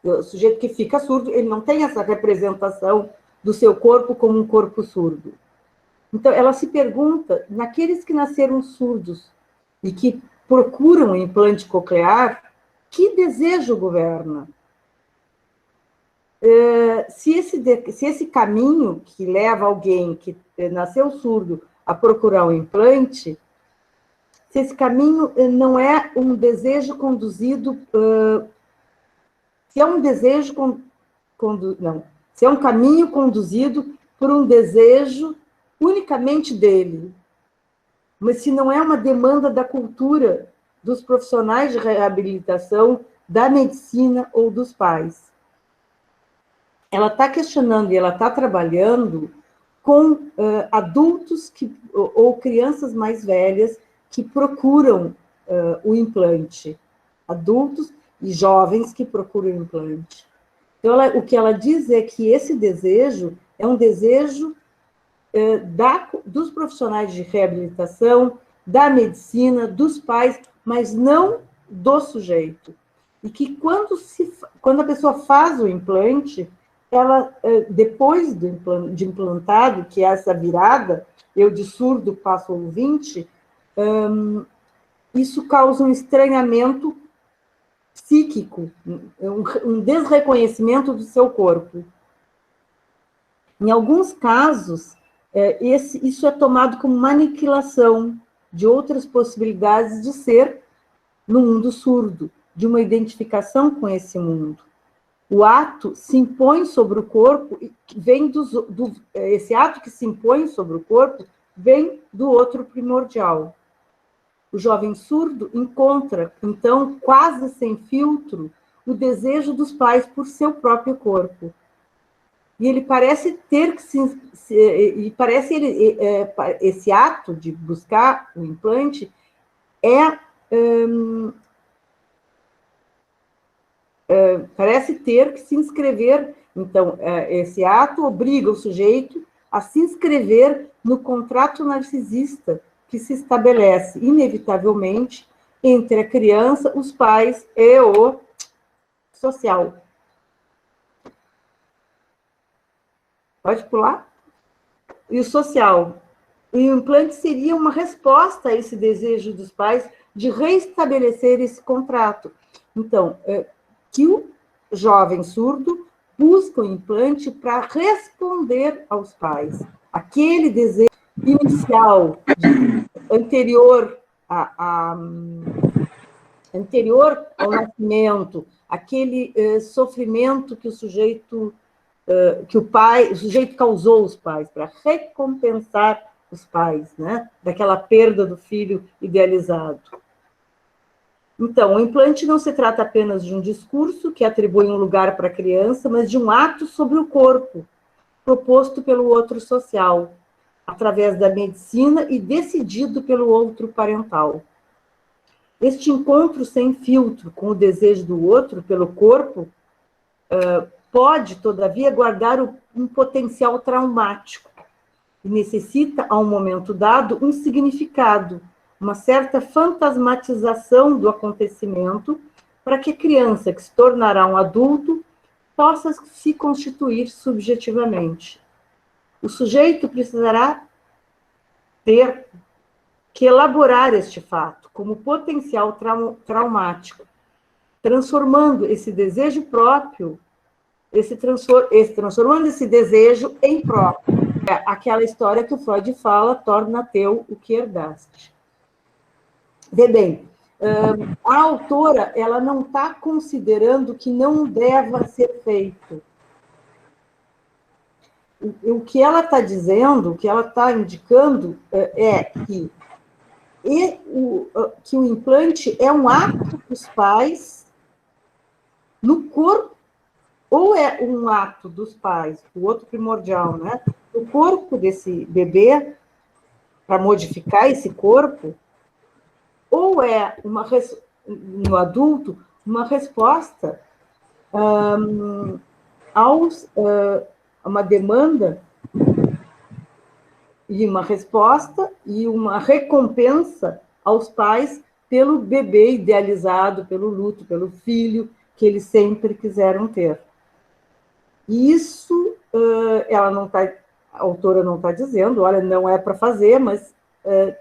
O sujeito que fica surdo, ele não tem essa representação do seu corpo como um corpo surdo. Então, ela se pergunta, naqueles que nasceram surdos e que procuram um implante coclear, que desejo governa? Se esse caminho que leva alguém que nasceu surdo a procurar um implante, se esse caminho não é um desejo conduzido... se é um desejo... se é um caminho conduzido por um desejo unicamente dele, mas se não é uma demanda da cultura, dos profissionais de reabilitação, da medicina ou dos pais. Ela está questionando e ela está trabalhando com adultos ou crianças mais velhas que procuram o implante. Adultos e jovens que procuram o implante. Então, o que ela diz é que esse desejo é um desejo dos profissionais de reabilitação, da medicina, dos pais, mas não do sujeito. E que quando a pessoa faz o implante, ela, depois de implantado, que é essa virada, eu de surdo passo ouvinte, isso causa um estranhamento psíquico, um desreconhecimento do seu corpo. Em alguns casos, isso é tomado como uma aniquilação de outras possibilidades de ser no mundo surdo, de uma identificação com esse mundo. O ato se impõe sobre o corpo, esse ato que se impõe sobre o corpo vem do outro primordial. O jovem surdo encontra, então, quase sem filtro, o desejo dos pais por seu próprio corpo. E ele parece ter que esse ato de buscar o implante parece ter que se inscrever. Então, esse ato obriga o sujeito a se inscrever no contrato narcisista que se estabelece, inevitavelmente, entre a criança, os pais e o social. Pode pular? E o social. E o implante seria uma resposta a esse desejo dos pais de reestabelecer esse contrato. Então, que o jovem surdo busca o implante para responder aos pais. Aquele desejo inicial, anterior anterior ao nascimento, aquele sofrimento que o sujeito causou aos pais, para recompensar os pais, né, daquela perda do filho idealizado. Então, o implante não se trata apenas de um discurso que atribui um lugar para a criança, mas de um ato sobre o corpo, proposto pelo outro social, através da medicina e decidido pelo outro parental. Este encontro sem filtro com o desejo do outro pelo corpo pode, todavia, guardar um potencial traumático e necessita, a um momento dado, um significado, uma certa fantasmatização do acontecimento para que a criança, que se tornará um adulto, possa se constituir subjetivamente. O sujeito precisará ter que elaborar este fato como potencial traumático, transformando esse desejo próprio, transformando esse desejo em próprio. É aquela história que o Freud fala, torna teu o que herdaste. Vê bem, a autora, ela não está considerando que não deva ser feito. O que ela está dizendo, o que ela está indicando é que o implante é um ato dos pais no corpo, ou é um ato dos pais, o outro primordial, né? No corpo desse bebê, para modificar esse corpo, ou é no adulto, uma resposta a uma demanda e uma resposta e uma recompensa aos pais pelo bebê idealizado, pelo luto, pelo filho que eles sempre quiseram ter. E isso, a autora não está dizendo, olha, não é para fazer, mas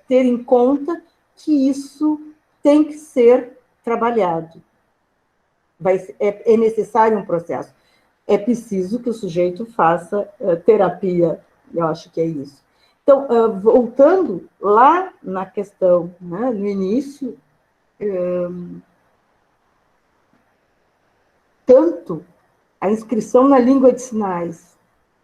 ter em conta que isso tem que ser trabalhado. É necessário um processo. É preciso que o sujeito faça terapia, eu acho que é isso. Então, voltando lá na questão, né, no início, tanto a inscrição na língua de sinais,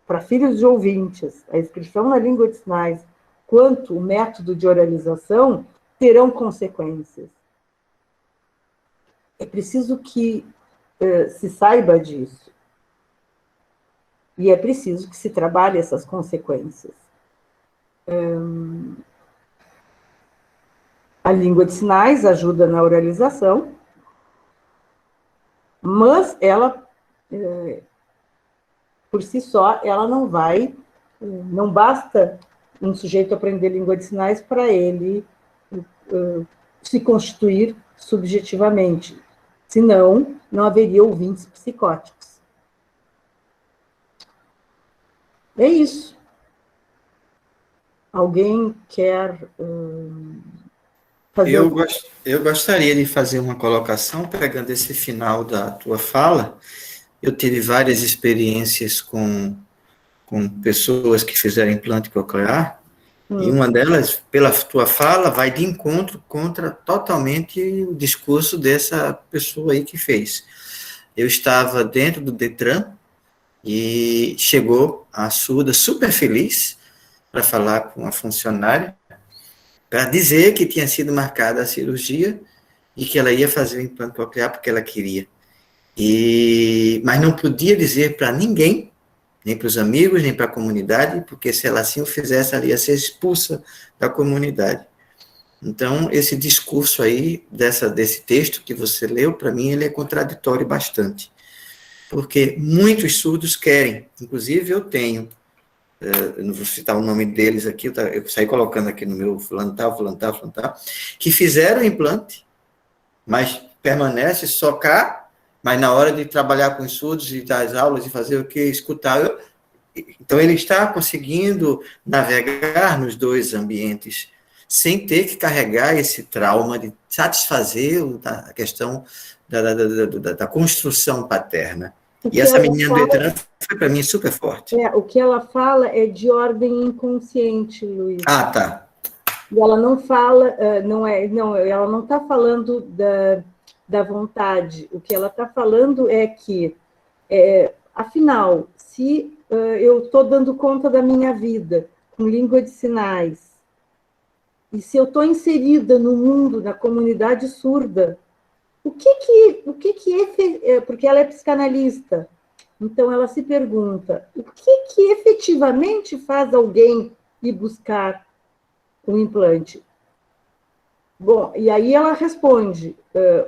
para filhos de ouvintes, a inscrição na língua de sinais, quanto o método de oralização, terão consequências. É preciso que se saiba disso. E é preciso que se trabalhe essas consequências. A língua de sinais ajuda na oralização, mas ela, por si só, ela não vai, não basta um sujeito aprender língua de sinais para ele se constituir subjetivamente, senão não haveria ouvintes psicóticos. É isso. Alguém quer fazer... Eu gostaria de fazer uma colocação, pegando esse final da tua fala. Eu tive várias experiências com pessoas que fizeram implante coclear, e uma delas, pela tua fala, vai de encontro contra totalmente o discurso dessa pessoa aí que fez. Eu estava dentro do Detran, e chegou a surda super feliz para falar com a funcionária, para dizer que tinha sido marcada a cirurgia e que ela ia fazer o implante coclear porque ela queria. Mas não podia dizer para ninguém, nem para os amigos, nem para a comunidade, porque se ela assim o fizesse, ela ia ser expulsa da comunidade. Então, esse discurso aí, desse texto que você leu, para mim, ele é contraditório bastante. Porque muitos surdos querem, inclusive eu tenho, eu não vou citar o nome deles aqui, eu saí colocando aqui no meu fulano tal, que fizeram implante, mas permanece só cá, mas na hora de trabalhar com os surdos e dar as aulas e fazer o que? Escutar. Então, ele está conseguindo navegar nos dois ambientes, sem ter que carregar esse trauma de satisfazer a questão da construção paterna. E essa menina do Detran foi para mim super forte. O que ela fala é de ordem inconsciente, Luiz. Ah, tá. E ela não fala, ela não está falando da vontade. O que ela está falando é que, afinal, se eu estou dando conta da minha vida com língua de sinais, e se eu estou inserida no mundo, na comunidade surda, o que é, porque ela é psicanalista, então ela se pergunta, o que efetivamente faz alguém ir buscar um implante? Bom, e aí ela responde,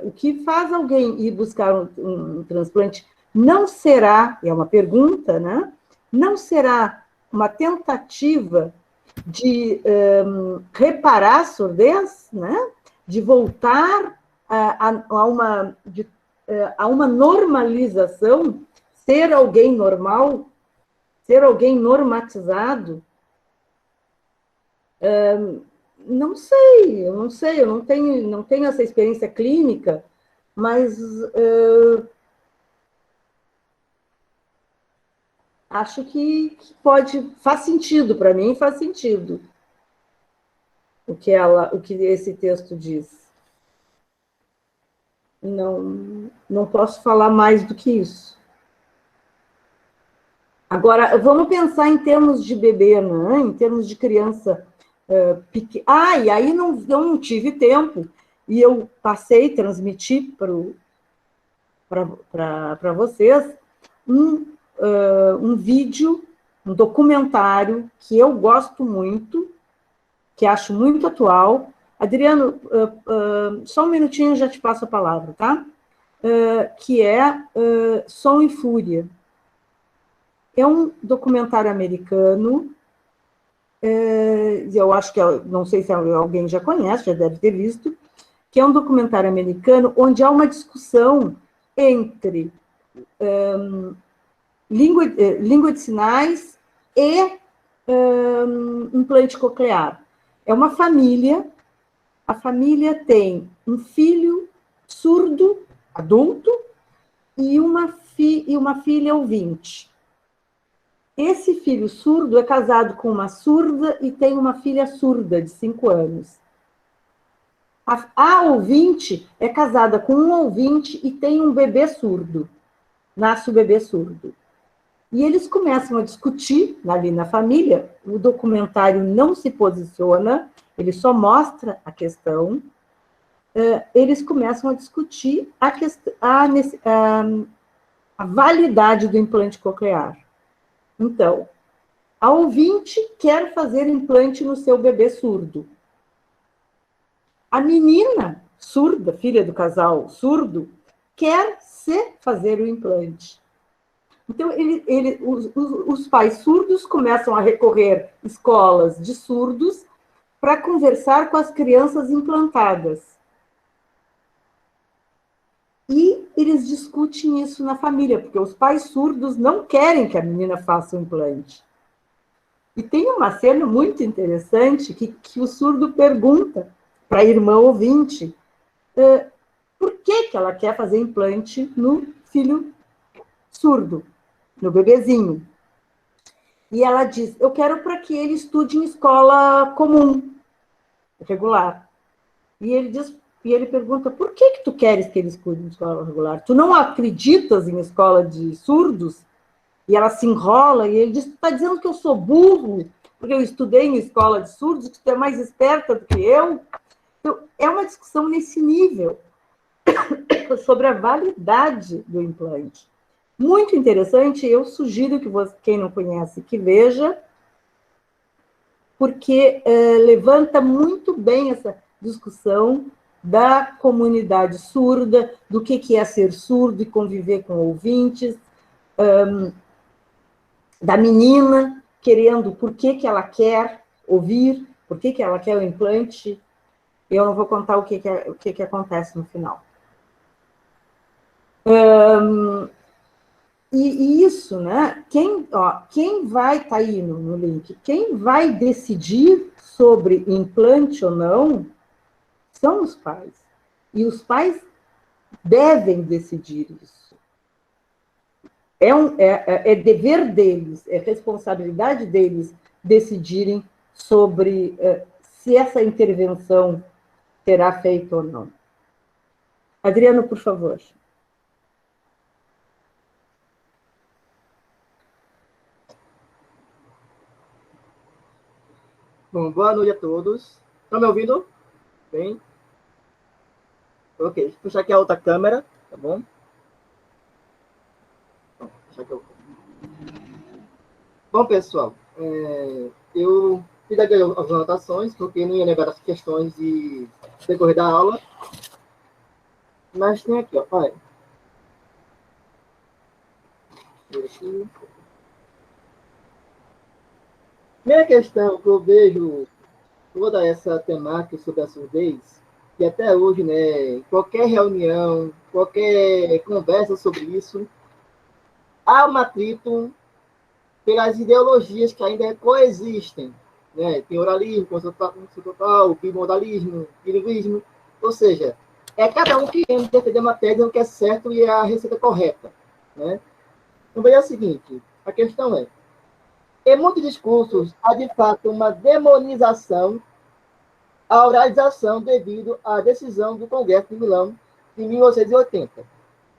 o que faz alguém ir buscar um transplante não será, é uma pergunta, né? Não será uma tentativa de reparar a surdez, né? De voltar a uma normalização, ser alguém normal, ser alguém normatizado. Não sei, eu não tenho essa experiência clínica, mas acho que faz sentido, para mim faz sentido o que esse texto diz. Não posso falar mais do que isso. Agora, vamos pensar em termos de bebê, né? Em termos de criança pequena. E aí eu não tive tempo, e eu transmiti para vocês um vídeo, um documentário que eu gosto muito, que acho muito atual. Adriano, só um minutinho, eu já te passo a palavra, tá? Que é Som e Fúria. É um documentário americano, eu acho que, não sei se alguém já conhece, já deve ter visto, que é um documentário americano onde há uma discussão entre língua de sinais e implante coclear. É uma família, a família tem um filho surdo, adulto, e uma filha ouvinte. Esse filho surdo é casado com uma surda e tem uma filha surda de 5 anos. A ouvinte é casada com um ouvinte e tem um bebê surdo. Nasce o bebê surdo. E eles começam a discutir ali na família. O documentário não se posiciona, ele só mostra a questão. Eles começam a discutir a validade do implante coclear. Então, a ouvinte quer fazer implante no seu bebê surdo. A menina surda, filha do casal surdo, quer fazer o implante. Então, os pais surdos começam a recorrer a escolas de surdos para conversar com as crianças implantadas. E eles discutem isso na família, porque os pais surdos não querem que a menina faça o implante. E tem uma cena muito interessante que o surdo pergunta para a irmã ouvinte por que ela quer fazer implante no filho surdo, no bebezinho. E ela diz, eu quero para que ele estude em escola comum, regular. E ele pergunta, por que tu queres que ele estude em escola regular? Tu não acreditas em escola de surdos? E ela se enrola, e ele diz, tu está dizendo que eu sou burro, porque eu estudei em escola de surdos, que tu é mais esperta do que eu? Então, é uma discussão nesse nível, sobre a validade do implante. Muito interessante, eu sugiro que quem não conhece, que veja, porque levanta muito bem essa discussão da comunidade surda, do que é ser surdo e conviver com ouvintes, da menina querendo por que ela quer ouvir, por que ela quer o implante. Eu não vou contar o que acontece no final. E isso, né? Quem vai estar aí no link, quem vai decidir sobre implante ou não são os pais. E os pais devem decidir isso. É dever deles, é responsabilidade deles decidirem sobre se essa intervenção será feita ou não. Adriano, por favor. Bom, boa noite a todos. Estão me ouvindo? Bem? Ok, deixa eu puxar aqui a outra câmera, tá bom? Bom, pessoal, eu fiz aqui as anotações, porque não ia lembrar das questões de decorrer da aula. Mas tem aqui, ó, olha. Primeira questão que eu vejo toda essa temática sobre a surdez, que até hoje, né, qualquer reunião, qualquer conversa sobre isso, há um atrito pelas ideologias que ainda coexistem, né? Tem oralismo, conceitual, bimodalismo, bilinguismo, ou seja, é cada um querendo defender uma tese o que é certo e a receita correta, né? Então, veja o seguinte, a questão é, em muitos discursos, há de fato uma demonização à oralização devido à decisão do Congresso de Milão de 1880,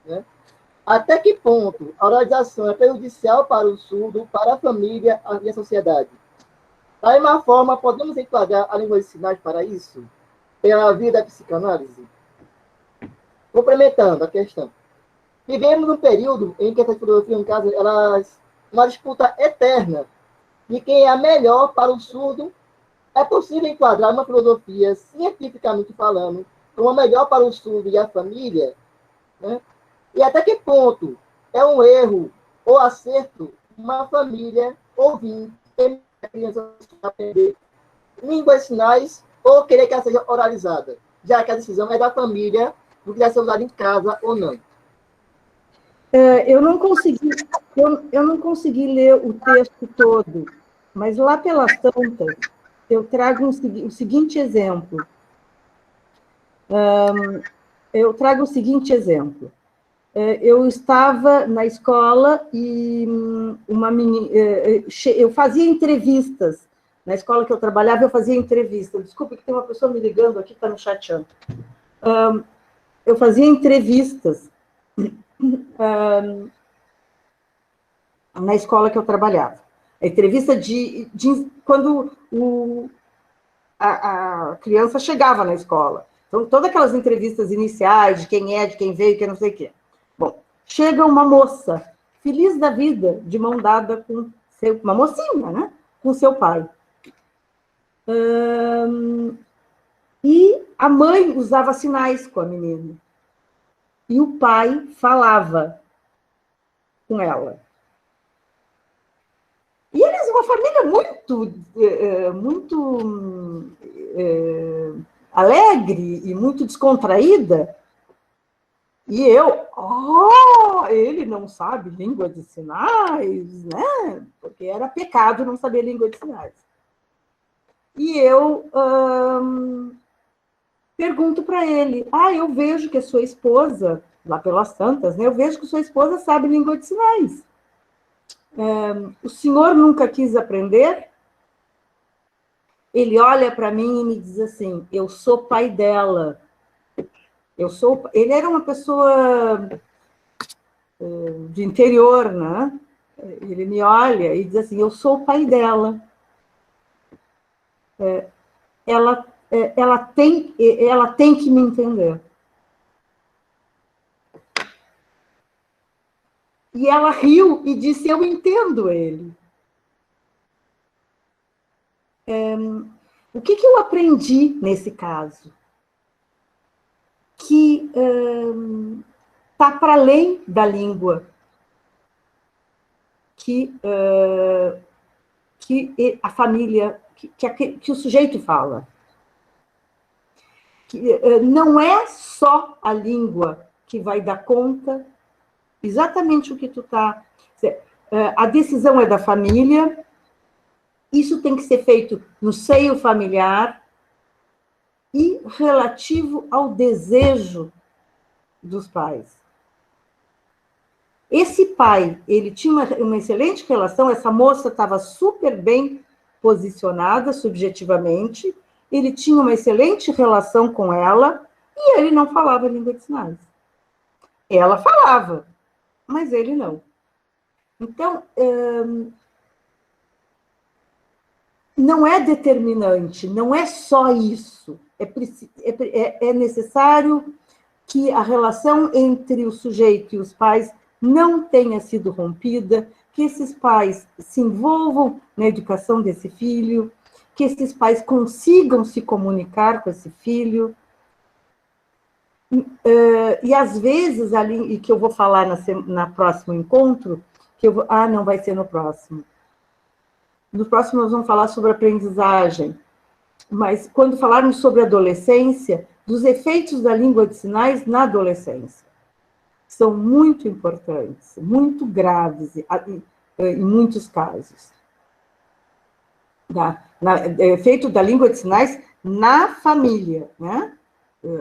né? Até que ponto a oralização é prejudicial para o surdo, para a família e a sociedade? Da mesma forma, podemos enquadrar a língua de sinais para isso? Pela via da psicanálise? Complementando a questão. Vivemos num período em que essas filosofias, no caso, elas uma disputa eterna de quem é a melhor para o surdo. É possível enquadrar uma filosofia, cientificamente falando, como a melhor para o surdo e a família, né? E até que ponto é um erro ou acerto uma família ouvir a criança aprender línguas de sinais ou querer que ela seja oralizada, já que a decisão é da família do que deve ser usado em casa ou não. Eu não consegui ler o texto todo, mas lá pelas tantas, eu trago o seguinte exemplo. Eu estava na escola e eu fazia entrevistas. Na escola que eu trabalhava, eu fazia entrevistas. Desculpe que tem uma pessoa me ligando aqui, está me chateando. Eu fazia entrevistas na escola que eu trabalhava. A entrevista de quando a criança chegava na escola. Então, todas aquelas entrevistas iniciais de quem veio, quem não sei o quê. Bom, chega uma moça, feliz da vida, de mão dada com uma mocinha, né? Com seu pai. E a mãe usava sinais com a menina. E o pai falava com ela. E eles, uma família muito alegre e muito descontraída. E ele não sabe língua de sinais, né? Porque era pecado não saber língua de sinais. E eu pergunto para ele, eu vejo que a sua esposa, lá pelas tantas, né? Eu vejo que sua esposa sabe língua de sinais. O senhor nunca quis aprender? Ele olha para mim e me diz assim, eu sou pai dela. Ele era uma pessoa de interior, né? Ele me olha e diz assim, eu sou o pai dela. Ela tem que me entender. E ela riu e disse, eu entendo ele. O que eu aprendi nesse caso? Que está para além da língua. Que a família, que o sujeito fala. Que não é só a língua que vai dar conta, exatamente o que tu está... A decisão é da família, isso tem que ser feito no seio familiar e relativo ao desejo dos pais. Esse pai, ele tinha uma excelente relação, essa moça estava super bem posicionada subjetivamente, ele tinha uma excelente relação com ela, e ele não falava língua de sinais. Ela falava, mas ele não. Então, não é determinante, não é só isso. É necessário que a relação entre o sujeito e os pais não tenha sido rompida, que esses pais se envolvam na educação desse filho, que esses pais consigam se comunicar com esse filho. E às vezes, ali, e que eu vou falar na próximo encontro, não vai ser no próximo. No próximo nós vamos falar sobre aprendizagem, mas quando falarmos sobre adolescência, dos efeitos da língua de sinais na adolescência. São muito importantes, muito graves, em muitos casos. Efeito da língua de sinais na família, né?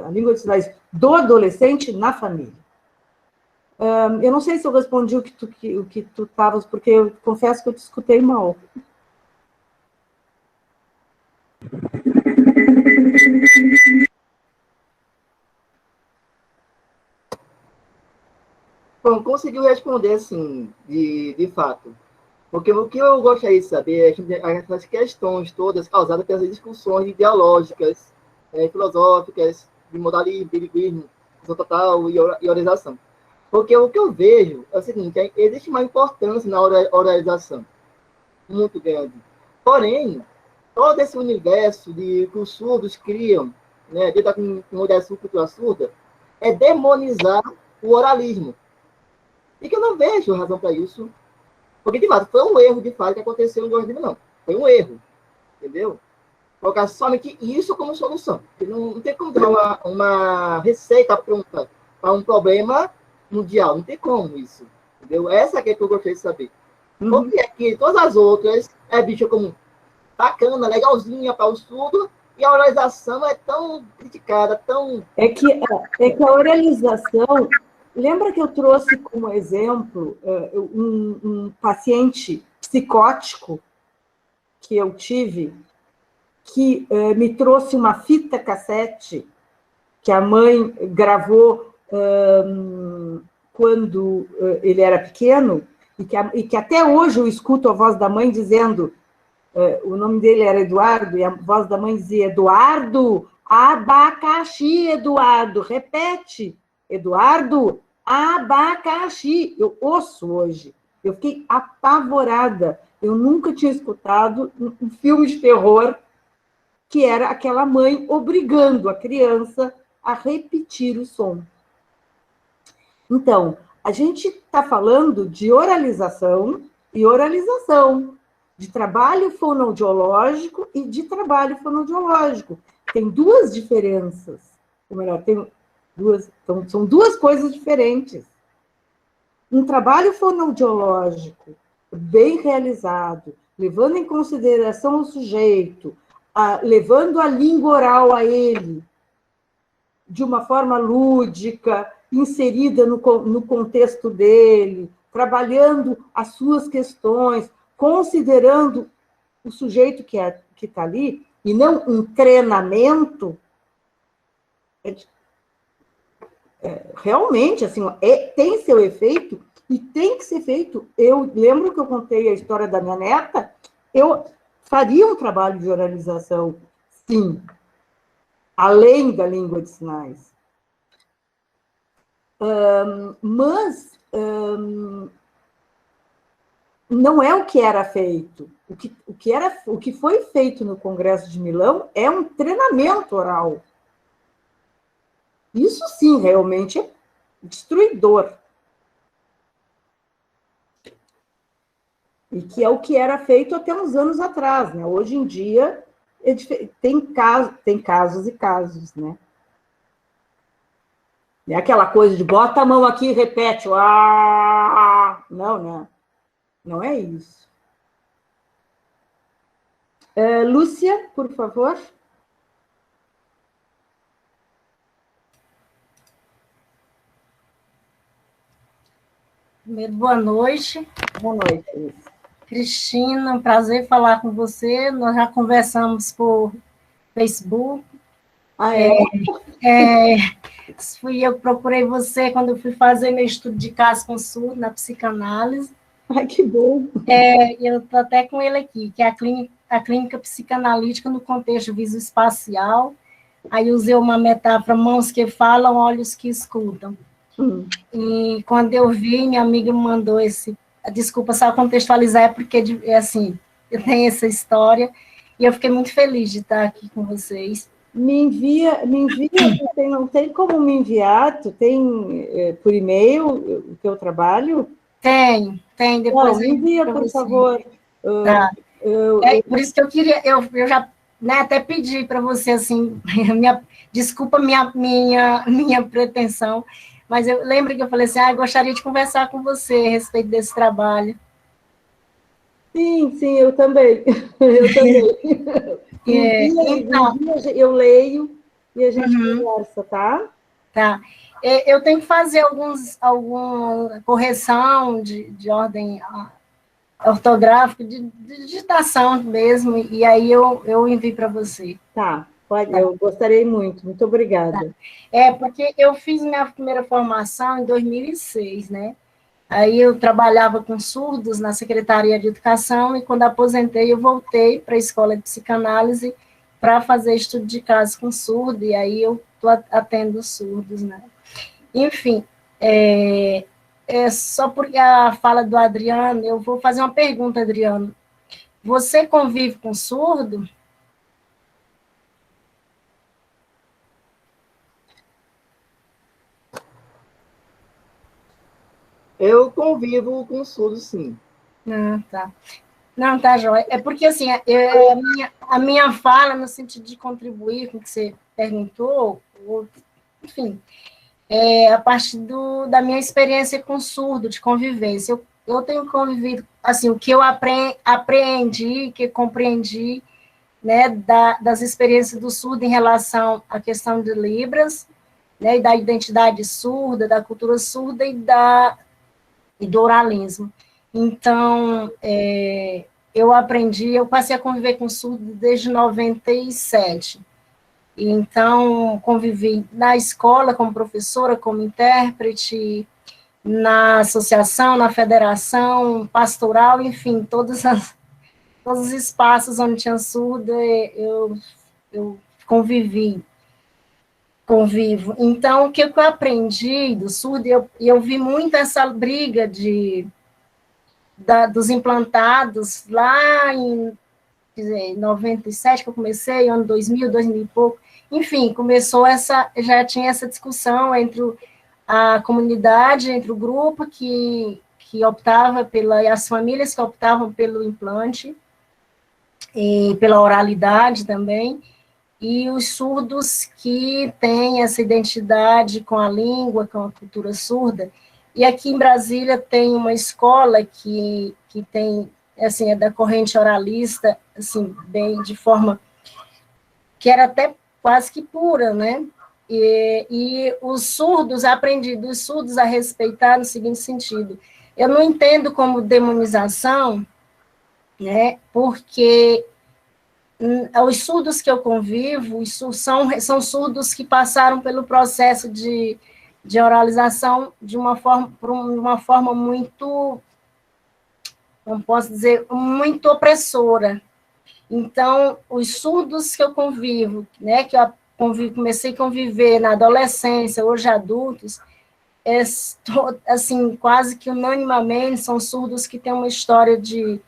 A língua de sinais do adolescente na família. Eu não sei se eu respondi o que tu estavas, porque eu confesso que eu te escutei mal. Bom, conseguiu responder, assim, de fato. Porque o que eu gostaria de saber é essas questões todas causadas pelas discussões ideológicas, filosóficas, de modalismo, bilínguismo, visão total e oralização. Porque o que eu vejo é o seguinte, existe uma importância na oralização, muito grande. Porém, todo esse universo que os surdos criam, né, dentro da comunidade cultura surda, é demonizar o oralismo. E que eu não vejo razão para isso, porque, de fato, foi um erro, de fato, que aconteceu no jornalismo, não. Foi um erro, entendeu? Colocar somente isso como solução. Porque não tem como dar uma receita pronta para um problema mundial. Não tem como isso, entendeu? Essa que eu gostaria de saber. Porque aqui, todas as outras, bicho comum. Bacana, legalzinha para o surdo, e a oralização é tão criticada, tão... É que a oralização... Lembra que eu trouxe como exemplo um paciente psicótico que eu tive, que me trouxe uma fita cassete que a mãe gravou quando ele era pequeno, e que até hoje eu escuto a voz da mãe dizendo, o nome dele era Eduardo, e a voz da mãe dizia, Eduardo, abacaxi, Eduardo, repete, Eduardo, abacaxi. Eu ouço hoje. Eu fiquei apavorada. Eu nunca tinha escutado um filme de terror que era aquela mãe obrigando a criança a repetir o som. Então, a gente está falando de oralização e oralização, de trabalho fonoaudiológico e de trabalho fonoaudiológico. Tem duas diferenças. Ou melhor, são duas coisas diferentes. Um trabalho fonoaudiológico bem realizado, levando em consideração o sujeito, levando a língua oral a ele, de uma forma lúdica, inserida no contexto dele, trabalhando as suas questões, considerando o sujeito que está ali, e não um treinamento, realmente, assim, tem seu efeito e tem que ser feito. Eu lembro que eu contei a história da minha neta, eu faria um trabalho de oralização, sim, além da língua de sinais. Mas não é o que era feito. O que foi feito no Congresso de Milão é um treinamento oral. Isso sim, realmente é destruidor. E que é o que era feito até uns anos atrás, né? Hoje em dia tem casos e casos, né? É aquela coisa de bota a mão aqui e repete. Não, né? Não é isso. Lúcia, por favor. Primeiro, boa noite. Boa noite. Cristina, um prazer falar com você. Nós já conversamos por Facebook. Ah, é? Eu procurei você quando eu fui fazer meu estudo de caso com surdo na psicanálise. Ai, que bom. Eu estou até com ele aqui, que é a clínica psicanalítica no contexto visoespacial. Aí usei uma metáfora, mãos que falam, olhos que escutam. E quando eu vi, minha amiga me mandou esse... Desculpa, só contextualizar, é porque, assim, eu tenho essa história, e eu fiquei muito feliz de estar aqui com vocês. Me envia, não tem como me enviar? Tu tem por e-mail o teu trabalho? Tem, depois me envia, por favor. Tá. Por isso que eu queria, eu já, né, até pedi para você, assim, desculpa minha pretensão, mas eu lembro que eu falei assim, eu gostaria de conversar com você a respeito desse trabalho. Sim, eu também. Então, eu leio e a gente conversa, tá? Tá. Eu tenho que fazer alguma correção de ordem ortográfica, de digitação mesmo, e aí eu envio para você. Tá, pode, eu gostaria muito obrigada. Tá. Porque eu fiz minha primeira formação em 2006, né? Aí eu trabalhava com surdos na Secretaria de Educação, e quando aposentei, eu voltei para a Escola de Psicanálise para fazer estudo de caso com surdo, e aí eu estou atendo surdos, né? Enfim, só porque a fala do Adriano, eu vou fazer uma pergunta, Adriano. Você convive com surdo? Eu convivo com surdo, sim. Tá. Não, tá, joia. É porque, assim, a minha fala, no sentido de contribuir com o que você perguntou, enfim, a partir da minha experiência com surdo, de convivência. Eu tenho convivido, assim, o que eu apreendi, que compreendi, né, das experiências do surdo em relação à questão de Libras, né, e da identidade surda, da cultura surda e do oralismo. Então, eu passei a conviver com surdo desde 97. Então, convivi na escola como professora, como intérprete, na associação, na federação, pastoral, enfim, todos os espaços onde tinha surdo, eu convivo. Então, o que eu aprendi do surdo, eu vi muito essa briga dos implantados lá em 97, que eu comecei, ano 2000 e pouco, enfim, já tinha essa discussão entre a comunidade, entre o grupo que optava as famílias que optavam pelo implante, e pela oralidade também, e os surdos que têm essa identidade com a língua, com a cultura surda. E aqui em Brasília tem uma escola que tem, assim, é da corrente oralista, assim, bem de forma que era até quase que pura, né? E os surdos, aprendi dos surdos a respeitar no seguinte sentido: eu não entendo como demonização, né? Porque os surdos que eu convivo são surdos que passaram pelo processo de oralização de uma forma muito, não posso dizer, muito opressora. Então, os surdos que eu convivo, né, que eu comecei a conviver na adolescência, hoje adultos, assim, quase que unanimamente são surdos que têm uma história de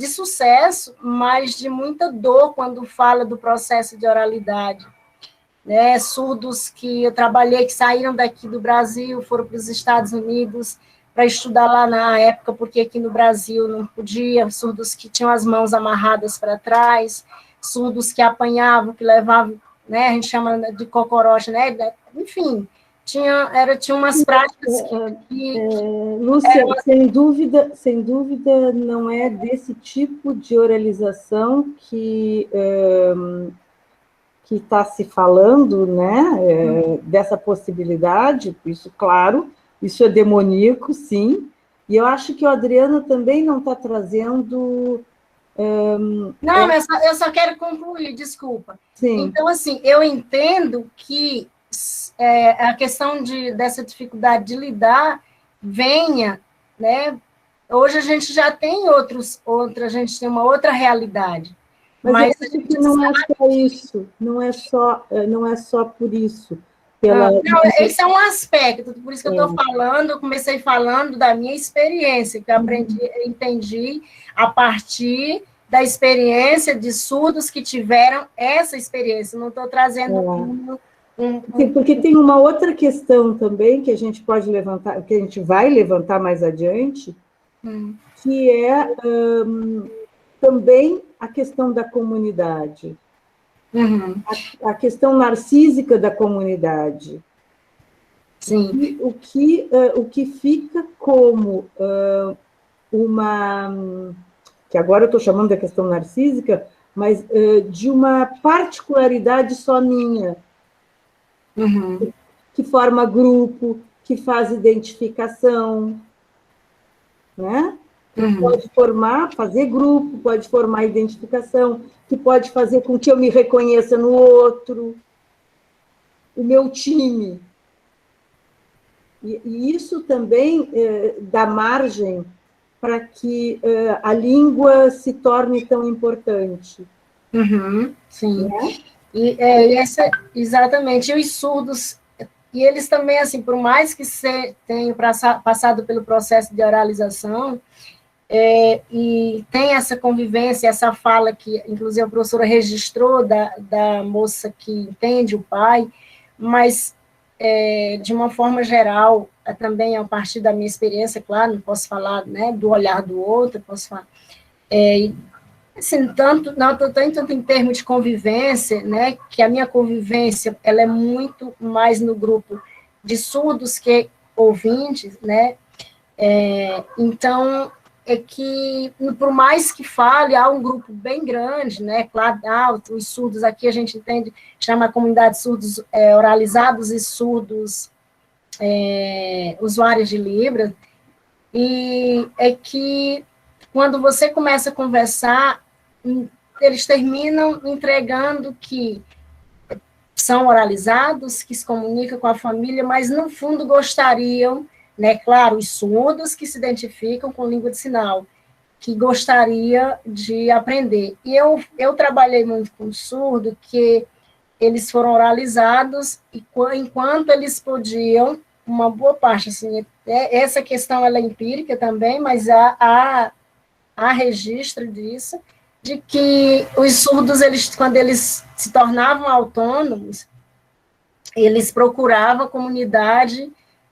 sucesso, mas de muita dor quando fala do processo de oralidade. Né? Surdos que eu trabalhei, que saíram daqui do Brasil, foram para os Estados Unidos para estudar lá na época, porque aqui no Brasil não podia, surdos que tinham as mãos amarradas para trás, surdos que apanhavam, que levavam, né? A gente chama de cocorote, né? Enfim, tinha umas práticas Lúcia, sem dúvida, não é desse tipo de oralização que está se falando, né, dessa possibilidade, isso, claro, isso é demoníaco, sim, e eu acho que o Adriano também não está trazendo... Não, eu só quero concluir, desculpa. Sim. Então, assim, eu entendo que a questão dessa dificuldade de lidar venha, né? Hoje a gente já tem a gente tem uma outra realidade. Mas eu acho que não é só isso, não é só por isso. Não, esse é um aspecto, por isso que eu estou falando, eu comecei falando da minha experiência, que eu entendi a partir da experiência de surdos que tiveram essa experiência, não estou trazendo Sim, porque tem uma outra questão também que a gente pode levantar, que a gente vai levantar mais adiante, que é também a questão da comunidade. A questão narcísica da comunidade. Sim. O que fica como uma... que agora eu estou chamando da questão narcísica, mas de uma particularidade só minha, que forma grupo, que faz identificação, né? Pode fazer grupo, pode formar identificação, que pode fazer com que eu me reconheça no outro, o meu time. E isso também dá margem para que a língua se torne tão importante. Sim. Né? Exatamente. E os surdos, e eles também, assim, por mais que tenham passado pelo processo de oralização, e tem essa convivência, essa fala que, inclusive, a professora registrou da moça que entende o pai, mas, de uma forma geral, também a partir da minha experiência, claro, não posso falar, né, do olhar do outro, posso falar, assim, tanto em termos de convivência, né, que a minha convivência, ela é muito mais no grupo de surdos que ouvintes, né, então, é que, por mais que fale, há um grupo bem grande, né? Claro, os surdos aqui a gente entende, chama a comunidade de surdos oralizados e surdos usuários de Libras, e é que quando você começa a conversar, eles terminam entregando que são oralizados, que se comunicam com a família, mas no fundo gostariam, né, claro, os surdos que se identificam com língua de sinal, que gostaria de aprender. E eu trabalhei muito com surdo, que eles foram oralizados, e enquanto eles podiam, uma boa parte, assim, essa questão ela é empírica também, mas há registro disso, de que os surdos, quando eles se tornavam autônomos, eles procuravam a comunidade.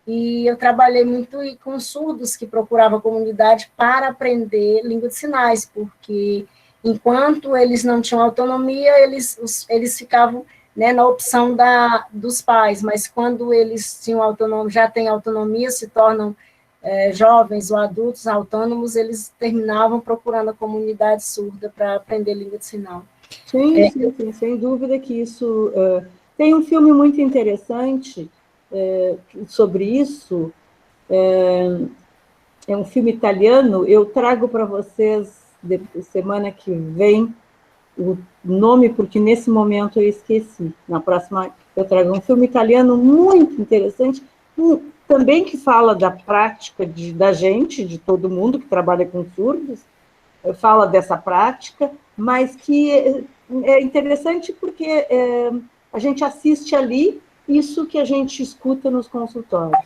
E eu trabalhei muito com surdos que procuravam a comunidade para aprender língua de sinais, porque enquanto eles não tinham autonomia, eles ficavam, né, na opção dos pais, mas quando eles já têm autonomia, se tornam jovens ou adultos autônomos, eles terminavam procurando a comunidade surda para aprender língua de sinal. Sim, sem dúvida que isso... tem um filme muito interessante sobre isso, é um filme italiano, eu trago para vocês, semana que vem, o nome, porque nesse momento eu esqueci. Na próxima eu trago um filme italiano muito interessante, também que fala da prática da gente, de todo mundo que trabalha com surdos, fala dessa prática, mas que é interessante porque a gente assiste ali isso que a gente escuta nos consultórios.